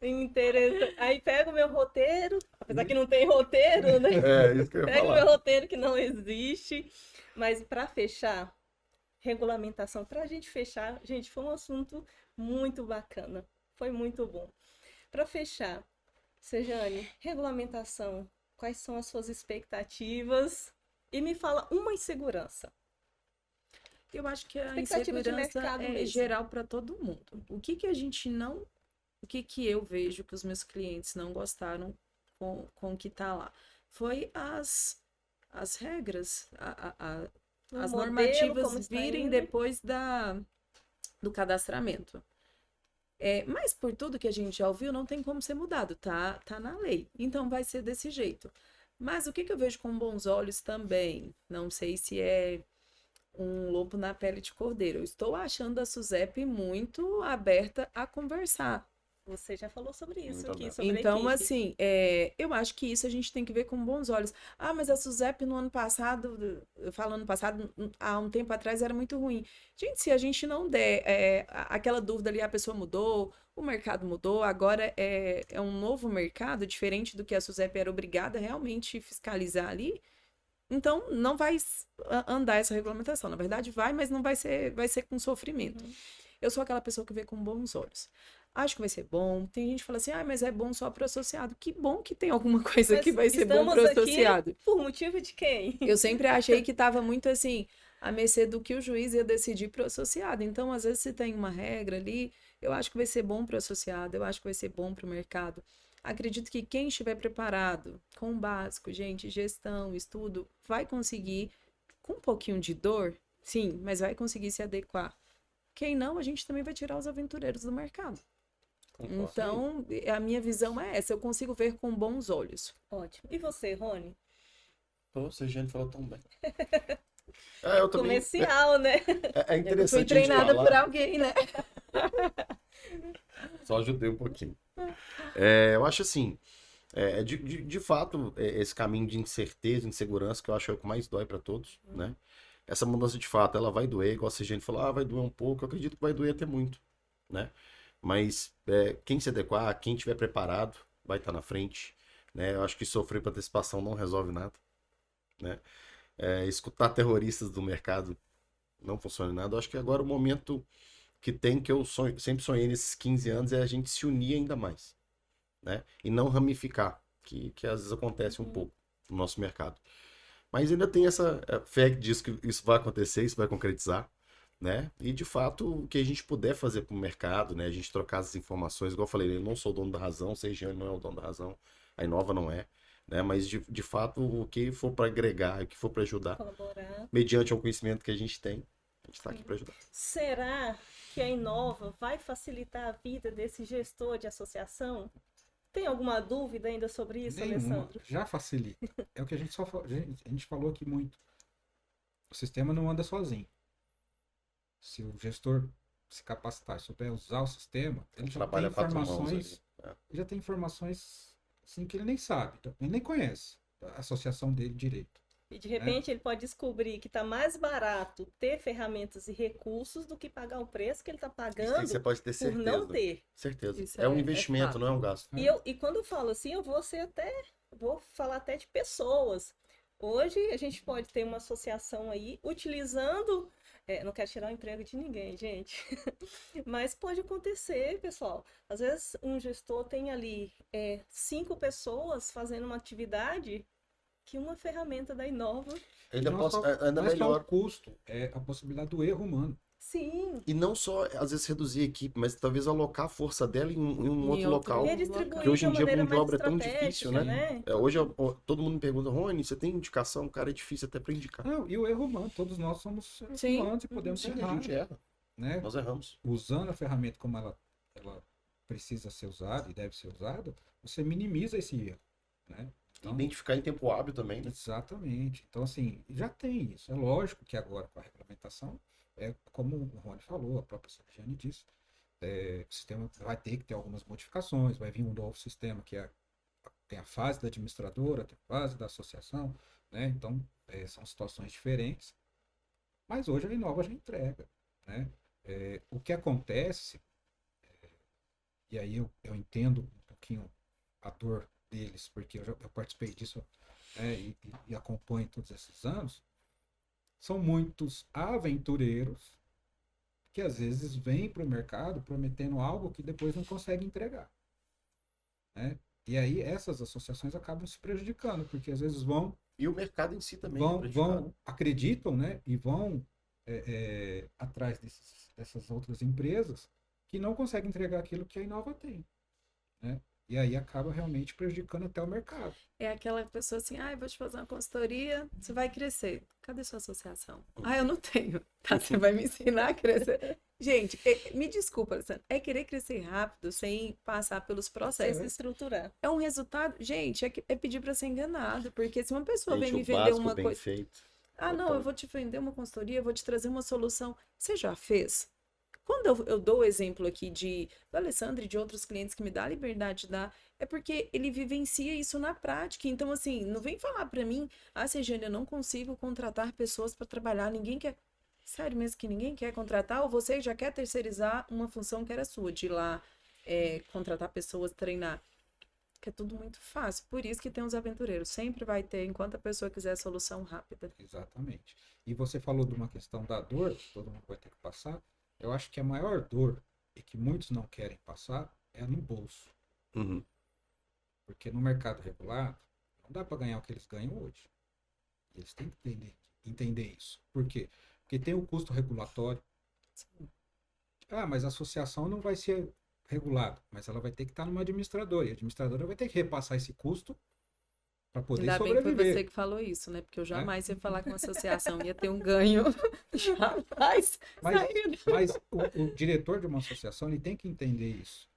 Interessante. Aí pega o meu roteiro, apesar que não tem roteiro, né? É, isso que eu ia Pega o meu falar. roteiro que não existe. Mas para fechar, regulamentação, para a gente fechar, gente, foi um assunto muito bacana. Foi muito bom. Para fechar, Sergiane, regulamentação, quais são as suas expectativas? E me fala uma insegurança. Eu acho que a Expectativa de insegurança mercado é mesmo. geral para todo mundo. O que a gente não... O que eu vejo que os meus clientes não gostaram com o que tá lá? Foi as regras, O as modelo, normativas como está virem indo. depois do cadastramento. Mas por tudo que a gente já ouviu, não tem como ser mudado, tá na lei. Então vai ser desse jeito. Mas o que eu vejo com bons olhos também, não sei se é um lobo na pele de cordeiro. Eu estou achando a SUSEP muito aberta a conversar. Você já falou sobre isso Muito aqui, bem. sobre a Então, equipe. assim, eu acho que isso a gente tem que ver com bons olhos. Ah, mas a SUSEP no ano passado, eu falo ano passado, há um tempo atrás era muito ruim. Gente, se a gente não der aquela dúvida ali, a pessoa mudou, o mercado mudou, agora é um novo mercado, diferente do que a SUSEP era obrigada a realmente fiscalizar ali. Então, não vai andar essa regulamentação. Na verdade, vai, mas não vai ser com sofrimento. Eu sou aquela pessoa que vê com bons olhos. Acho que vai ser bom. Tem gente que fala assim, mas é bom só para o associado. Que bom que tem alguma coisa Mas que vai ser bom estamos para o aqui associado. Por motivo de quem? Eu sempre achei que estava muito assim, à mercê do que o juiz ia decidir para o associado. Então, às vezes, se tem uma regra ali, eu acho que vai ser bom para o associado, eu acho que vai ser bom para o mercado. Acredito que quem estiver preparado com o básico, gente, gestão, estudo, vai conseguir, com um pouquinho de dor, sim, mas vai conseguir se adequar. Quem não, a gente também vai tirar os aventureiros do mercado. Concordo. Então, a minha visão é essa, eu consigo ver com bons olhos. Ótimo. E você, Rony? Pô, você já falou tão bem. Eu também. Comercial, né? É Eu interessante fui a gente treinada falar. por alguém, né? Só ajudei um pouquinho. Eu acho assim, de fato, esse caminho de incerteza, insegurança, que eu acho é o que mais dói para todos, né? Essa mudança de fato, ela vai doer, igual a gente falou, vai doer um pouco, eu acredito que vai doer até muito, né? Mas quem se adequar, quem estiver preparado, vai estar na frente, né? Eu acho que sofrer por antecipação não resolve nada, né? Escutar terroristas do mercado não funciona nada. Eu acho que agora o momento que eu sempre sonhei nesses 15 anos é a gente se unir ainda mais, né? E não ramificar, que às vezes acontece um pouco no nosso mercado. Mas ainda tem essa fé que diz que isso vai acontecer, isso vai concretizar, né? E de fato, o que a gente puder fazer para o mercado, né? A gente trocar as informações, igual eu falei, eu não sou o dono da razão, o Sergiane não é o dono da razão, a Inova não é, né? Mas de fato, o que for para agregar, o que for para ajudar, Colaborar. mediante o conhecimento que a gente tem, a gente está aqui para ajudar. Será que a Inova vai facilitar a vida desse gestor de associação? Tem alguma dúvida ainda sobre isso, Nenhuma. Alessandro? Já facilita. É o que a gente a gente falou aqui muito. O sistema não anda sozinho. Se o gestor se capacitar, souber usar o sistema, ele já tem Trabalha quatro mãos informações, ali. já tem informações assim que ele nem sabe, ele nem conhece a associação dele direito. E de repente ele pode descobrir que está mais barato ter ferramentas e recursos do que pagar o preço que ele está Isso pagando aí você pode ter por certeza. não ter. Certeza. Isso É um é investimento, fato. não é um gasto. E quando eu falo assim, vou falar até de pessoas. Hoje a gente pode ter uma associação aí utilizando, não quero tirar o emprego de ninguém, gente, mas pode acontecer, pessoal. Às vezes um gestor tem ali 5 pessoas fazendo uma atividade que uma ferramenta da Inova. Ainda Não posso, só- ainda não é só melhor. o custo, é a possibilidade do erro humano. Sim, E não só, às vezes, reduzir a equipe, mas talvez alocar a força dela em um outro local. redistribuir Porque hoje de em uma dia, maneira mão de mais obra é tão difícil, estratégica, né? né? Hoje todo mundo me pergunta, Rony, você tem indicação? Cara, é difícil até para indicar. Não, e o erro humano, todos nós somos seres Sim. humanos e podemos Sim, a errar, gente erra. né? Nós erramos. Usando a ferramenta como ela precisa ser usada e deve ser usada, você minimiza esse erro, né? Então, Identificar em tempo hábil também, né? exatamente. Então, assim, já tem isso. É lógico que agora, com a regulamentação, como o Rony falou, a própria Sergiane disse, o sistema vai ter que ter algumas modificações, vai vir um novo sistema que tem a fase da administradora, tem a fase da associação, né? Então, são situações diferentes. Mas hoje a Inova já entrega, né? O que acontece, e aí eu entendo um pouquinho a dor deles, porque eu participei disso, né, e acompanho todos esses anos, são muitos aventureiros que às vezes vêm para o mercado prometendo algo que depois não conseguem entregar, né? E aí essas associações acabam se prejudicando, porque às vezes E o mercado em si também é prejudicado. vão acreditam, né? E vão atrás dessas outras empresas que não conseguem entregar aquilo que a Inova tem, né? E aí acaba realmente prejudicando até o mercado. É aquela pessoa assim, eu vou te fazer uma consultoria, você vai crescer. Cadê sua associação? Eu não tenho. Tá, você vai me ensinar a crescer. Gente, me desculpa, Alessandra, é querer crescer rápido sem passar pelos Se processos. estruturar. É um resultado, gente, é pedir para ser enganado, porque se uma pessoa vem Gente, me o vender básico uma bem coisa, feito. não, eu vou te vender uma consultoria, eu vou te trazer uma solução. Você já fez? Quando eu dou o exemplo aqui do Alessandro e de outros clientes que me dá a liberdade de dar, é porque ele vivencia isso na prática. Então, assim, não vem falar pra mim, Sergiane, eu não consigo contratar pessoas para trabalhar, ninguém quer. Sério mesmo que ninguém quer contratar? Ou você já quer terceirizar uma função que era sua, de ir lá contratar pessoas, treinar? Que é tudo muito fácil. Por isso que tem os aventureiros. Sempre vai ter, enquanto a pessoa quiser solução rápida. Exatamente. E você falou de uma questão da dor, que todo mundo vai ter que passar. Eu acho que a maior dor, e que muitos não querem passar, é no bolso. Uhum. Porque no mercado regulado, não dá para ganhar o que eles ganham hoje. E eles têm que entender isso. Por quê? Porque tem o custo regulatório. Ah, mas a associação não vai ser regulada, mas ela vai ter que estar numa administradora, e a administradora vai ter que repassar esse custo para poder Ainda bem que foi sobreviver. você que falou isso, né? Porque eu jamais ia falar com uma associação, ia ter um ganho. Jamais. Mas o diretor de uma associação, ele tem que entender isso.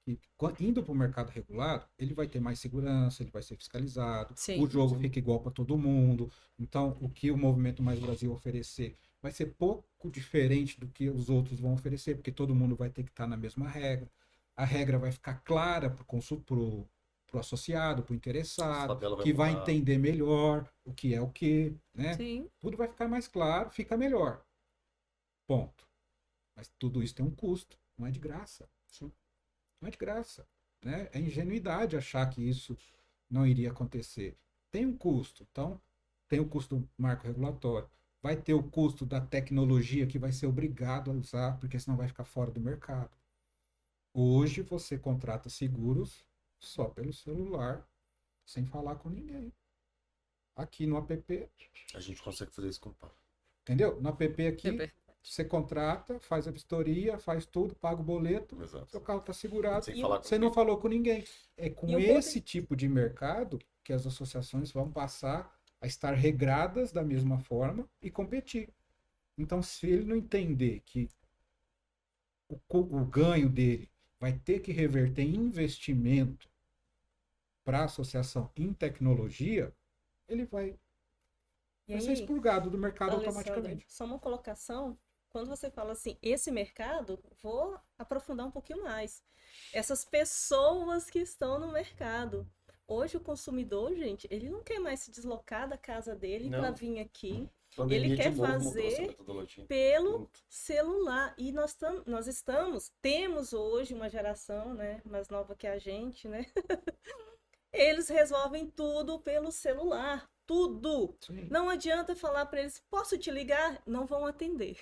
Que indo para o mercado regulado, ele vai ter mais segurança, ele vai ser fiscalizado, Sim. o jogo fica igual para todo mundo. Então, o que o Movimento Mais Brasil oferecer vai ser pouco diferente do que os outros vão oferecer, porque todo mundo vai ter que estar na mesma regra. A regra vai ficar clara para o associado, para o interessado, Tabela vai que vai mudar. entender melhor o que é o que, né? Sim. Tudo vai ficar mais claro, fica melhor. Ponto. Mas tudo isso tem um custo, não é de graça. Não é de graça, né? É ingenuidade achar que isso não iria acontecer. Tem um custo, então tem o custo do marco regulatório, vai ter o custo da tecnologia que vai ser obrigado a usar, porque senão vai ficar fora do mercado. Hoje você contrata seguros só pelo celular, sem falar com ninguém. Aqui no app, A gente consegue fazer isso com o pau. entendeu? No app É aqui, verdade. você contrata, faz a vistoria, faz tudo, paga o boleto, Exato. seu carro está segurado. Sem E falar com Você não falou com ninguém. É com E o esse tipo de mercado que as associações vão passar a estar regradas da mesma forma e competir. Então, se ele não entender que o ganho dele vai ter que reverter em investimento para a associação em tecnologia, ele vai E ser aí, expurgado do mercado Alessandra, automaticamente. só uma colocação. Quando você fala assim, esse mercado, vou aprofundar um pouquinho mais. Essas pessoas que estão no mercado. Hoje o consumidor, gente, ele não quer mais se deslocar da casa dele Não. para vir aqui Pandemia Ele de quer novo mudou fazer essa metodologia. pelo Muito. celular. E temos hoje uma geração, né, mais nova que a gente, né? Eles resolvem tudo pelo celular, tudo. Sim. Não adianta falar para eles, posso te ligar? Não vão atender.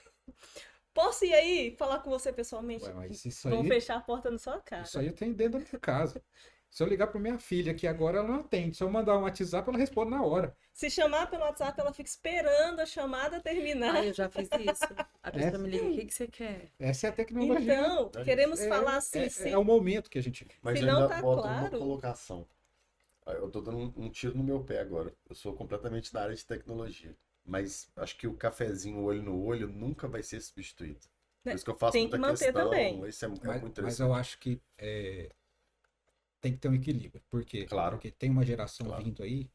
Posso ir aí falar com você pessoalmente? Ué, mas isso Vão aí, fechar a porta na sua cara. isso aí eu tenho dentro da minha casa. Se eu ligar para minha filha aqui agora, ela não atende. Se eu mandar um WhatsApp, ela responde na hora. Se chamar pelo WhatsApp, ela fica esperando a chamada terminar. Ah, eu já fiz isso. A pessoa me liga, o que você quer? Essa é a tecnologia. Então, queremos falar assim, é o momento que a gente vive. Mas Se eu não ainda tá boto claro- uma colocação. Eu tô dando um tiro no meu pé agora. Eu sou completamente da área de tecnologia. Mas acho que o cafezinho olho no olho nunca vai ser substituído. Por isso que eu faço Tem que muita manter questão. também. Isso é muito Mas interessante. eu acho que tem que ter um equilíbrio. Por quê? Claro. Porque tem uma geração Claro. vindo aí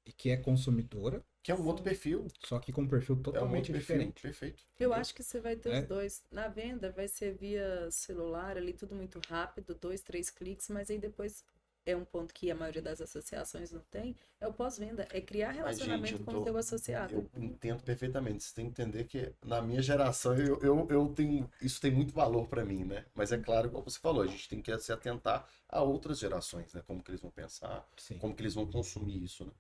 e que é consumidora, Que é um outro perfil. só que com um perfil É um totalmente outro perfil. diferente. Perfeito. Eu acho que você vai ter É. os dois. Na venda vai ser via celular, ali tudo muito rápido, 2, 3 cliques, mas aí depois é um ponto que a maioria das associações não tem, é o pós-venda, é criar Mas, relacionamento gente, eu com tô- o teu associado. Eu entendo perfeitamente. Você tem que entender que na minha geração eu tenho. Isso tem muito valor para mim, né? Mas é claro, como você falou, a gente tem que se atentar a outras gerações, né? Como que eles vão pensar, Sim. como que eles vão consumir isso, né?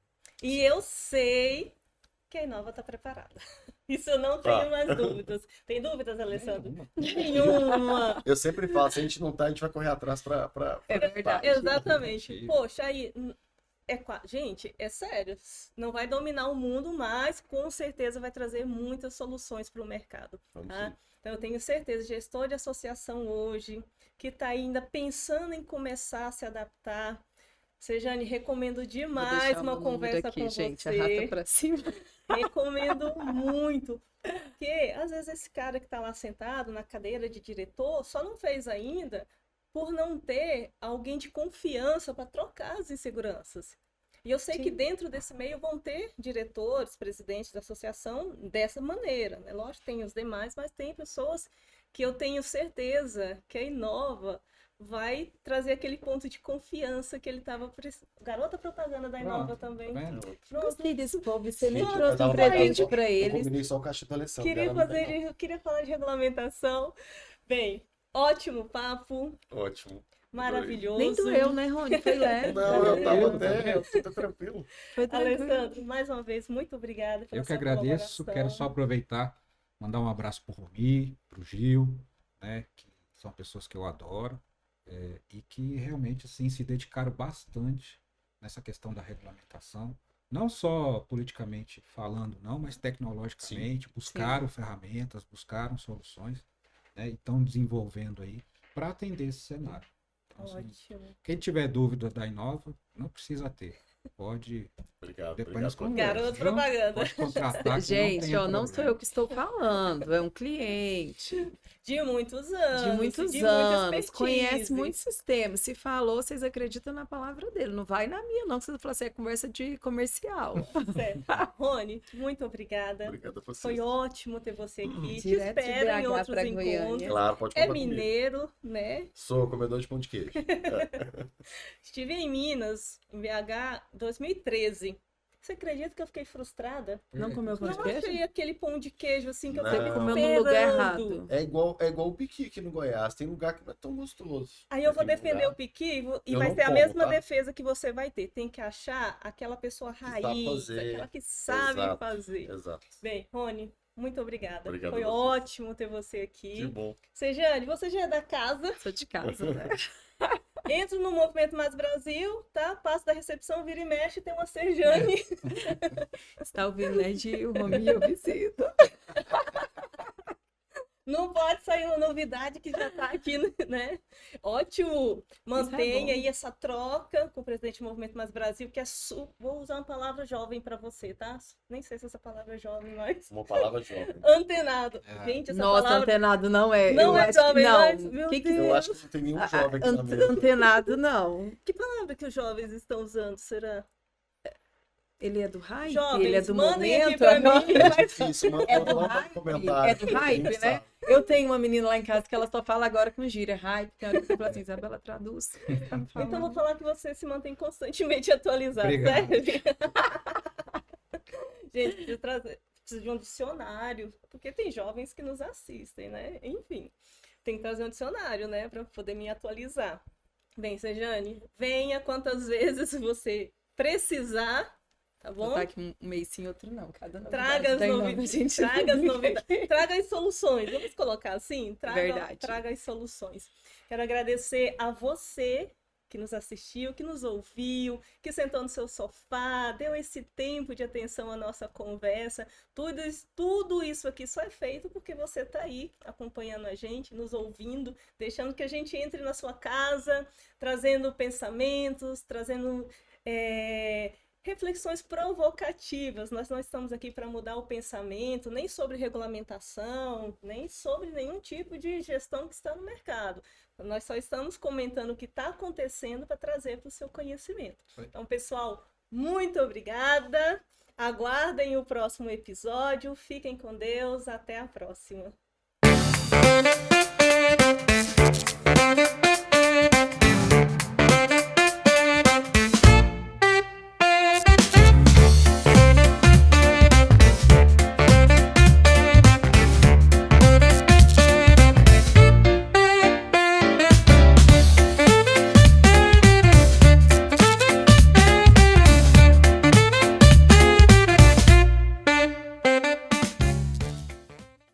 E eu sei que a Inova está preparada. Isso eu não tenho mais dúvidas. Tem dúvidas, Alessandro? Nenhuma. Eu sempre falo, se a gente não tá, a gente vai correr atrás pra... É verdade. Exatamente. Poxa, aí. Gente, é sério. Não vai dominar o mundo, mas com certeza vai trazer muitas soluções para o mercado. Vamos Tá? sim. Então, eu tenho certeza, gestor de associação hoje, que está ainda pensando em começar a se adaptar. Sejane, recomendo Vou demais deixar o uma meu número conversa aqui, com gente, você. arrasta pra cima. Recomendo muito. Porque, às vezes, esse cara que está lá sentado na cadeira de diretor só não fez ainda por não ter alguém de confiança para trocar as inseguranças. E eu sei Sim. que dentro desse meio vão ter diretores, presidentes da associação dessa maneira, né? Lógico, tem os demais, mas tem pessoas que eu tenho certeza que a Inova vai trazer aquele ponto de confiança que ele estava precisando. Garota propaganda da Inova Pronto, também. tá vendo? Pronto. Gostei desse povo, você nem Gente, trouxe vai um dar uma presente olhada. pra Eu eles. combinei só o caixa do Alessandro. Queria ela não tem, eu queria falar de regulamentação. Bem, ótimo papo, não. Ótimo. maravilhoso. Nem doeu, né, Rony? Foi leve. Não, eu tava tranquilo, até... Tá tranquilo. Foi tranquilo. Alessandro, mais uma vez, muito obrigada pela Eu que sua agradeço, quero só aproveitar, mandar um abraço pro Romi, pro Gil, né, que são pessoas que eu adoro, e que realmente assim, se dedicaram bastante nessa questão da regulamentação. não só politicamente falando, não, mas tecnologicamente, buscaram ferramentas, buscaram soluções, né, e estão desenvolvendo aí para atender esse cenário. Então, assim, Ótimo. quem tiver dúvida da Inova, não precisa ter. Pode. Obrigado, Depois nós obrigado. conversamos, Garoto viu? propaganda. Pode contratar. Gente, ó, não sou eu que estou falando, é um cliente De muitos anos. de muitos de muita anos, expertise. conhece muitos sistemas. Se falou, vocês acreditam na palavra dele. Não vai na minha, não, que vocês falam assim, é conversa de comercial. Certo. Rony, muito obrigada. Obrigado a vocês. Foi ótimo ter você aqui. Te Direto de espero em BH outros pra Goiânia. encontros. Claro, pode É contar comigo. mineiro, né? Sou comedor de pão de queijo. Estive em Minas, em BH, 2013. Você acredita que eu fiquei frustrada? Não comeu pão de Não queijo? achei aquele pão de queijo assim que eu Não. tava Você comeu no lugar esperando. errado. É igual o piqui aqui no Goiás. Tem lugar que não é tão gostoso. Aí eu vou Tem defender lugar o piqui e Eu vai não ser a como, mesma tá? defesa que você vai ter. Tem que achar aquela pessoa sabe raiz, fazer. aquela que sabe Exato. fazer. Exato. Bem, Rony, muito obrigada. Obrigado Foi a vocês. ótimo ter você Que aqui. bom. Sejane, você já é da casa. Sou de casa, né? Entra no Movimento Mais Brasil, tá? Passa da recepção, vira e mexe, tem uma Sejane. Você tá ouvindo, né, Gil? O Rominho eu visito. Não pode sair uma novidade que já tá aqui, né? Ótimo! Mantenha bom. aí essa troca com o presidente do Movimento Mais Brasil, que é vou usar uma palavra jovem para você, tá? Nem sei se essa palavra é jovem, mas Uma palavra jovem. antenado. É. Gente, essa Nossa, palavra antenado não é. não eu é acho que jovem, não. mas, meu Que Deus. Eu acho que não tem nenhum jovem aqui na mesa. Antenado não. Que palavra que os jovens estão usando, será? Ele é do hype? Jovens, Ele é do mandem aqui momento? pra mim. É Mas difícil, manda É do manda hype? um comentário. É do hype, Quem né? sabe? Eu tenho uma menina lá em casa que ela só fala agora com gíria. Hype. Tem hora que eu falo assim, Isabela, traduz. Tá me falando. então vou falar que você se mantém constantemente atualizado, Obrigado. sério? Gente, preciso de um dicionário, porque tem jovens que nos assistem, né? Enfim, tem que trazer um dicionário, né, para poder me atualizar. Bem, Sejane, venha quantas vezes você precisar, tá Vou bom? botar aqui um mês sim, outro não. Cada novidade Traga as da Inova, novidades, gente. traga as novidades, traga as soluções. Vamos colocar assim? Verdade. Traga as soluções. Quero agradecer a você que nos assistiu, que nos ouviu, que sentou no seu sofá, deu esse tempo de atenção à nossa conversa. Tudo isso aqui só é feito porque você está aí acompanhando a gente, nos ouvindo, deixando que a gente entre na sua casa, trazendo pensamentos, trazendo reflexões provocativas. Nós não estamos aqui para mudar o pensamento, nem sobre regulamentação, nem sobre nenhum tipo de gestão que está no mercado. Nós só estamos comentando o que está acontecendo para trazer para o seu conhecimento. Então, pessoal, muito obrigada. Aguardem o próximo episódio. Fiquem com Deus. Até a próxima.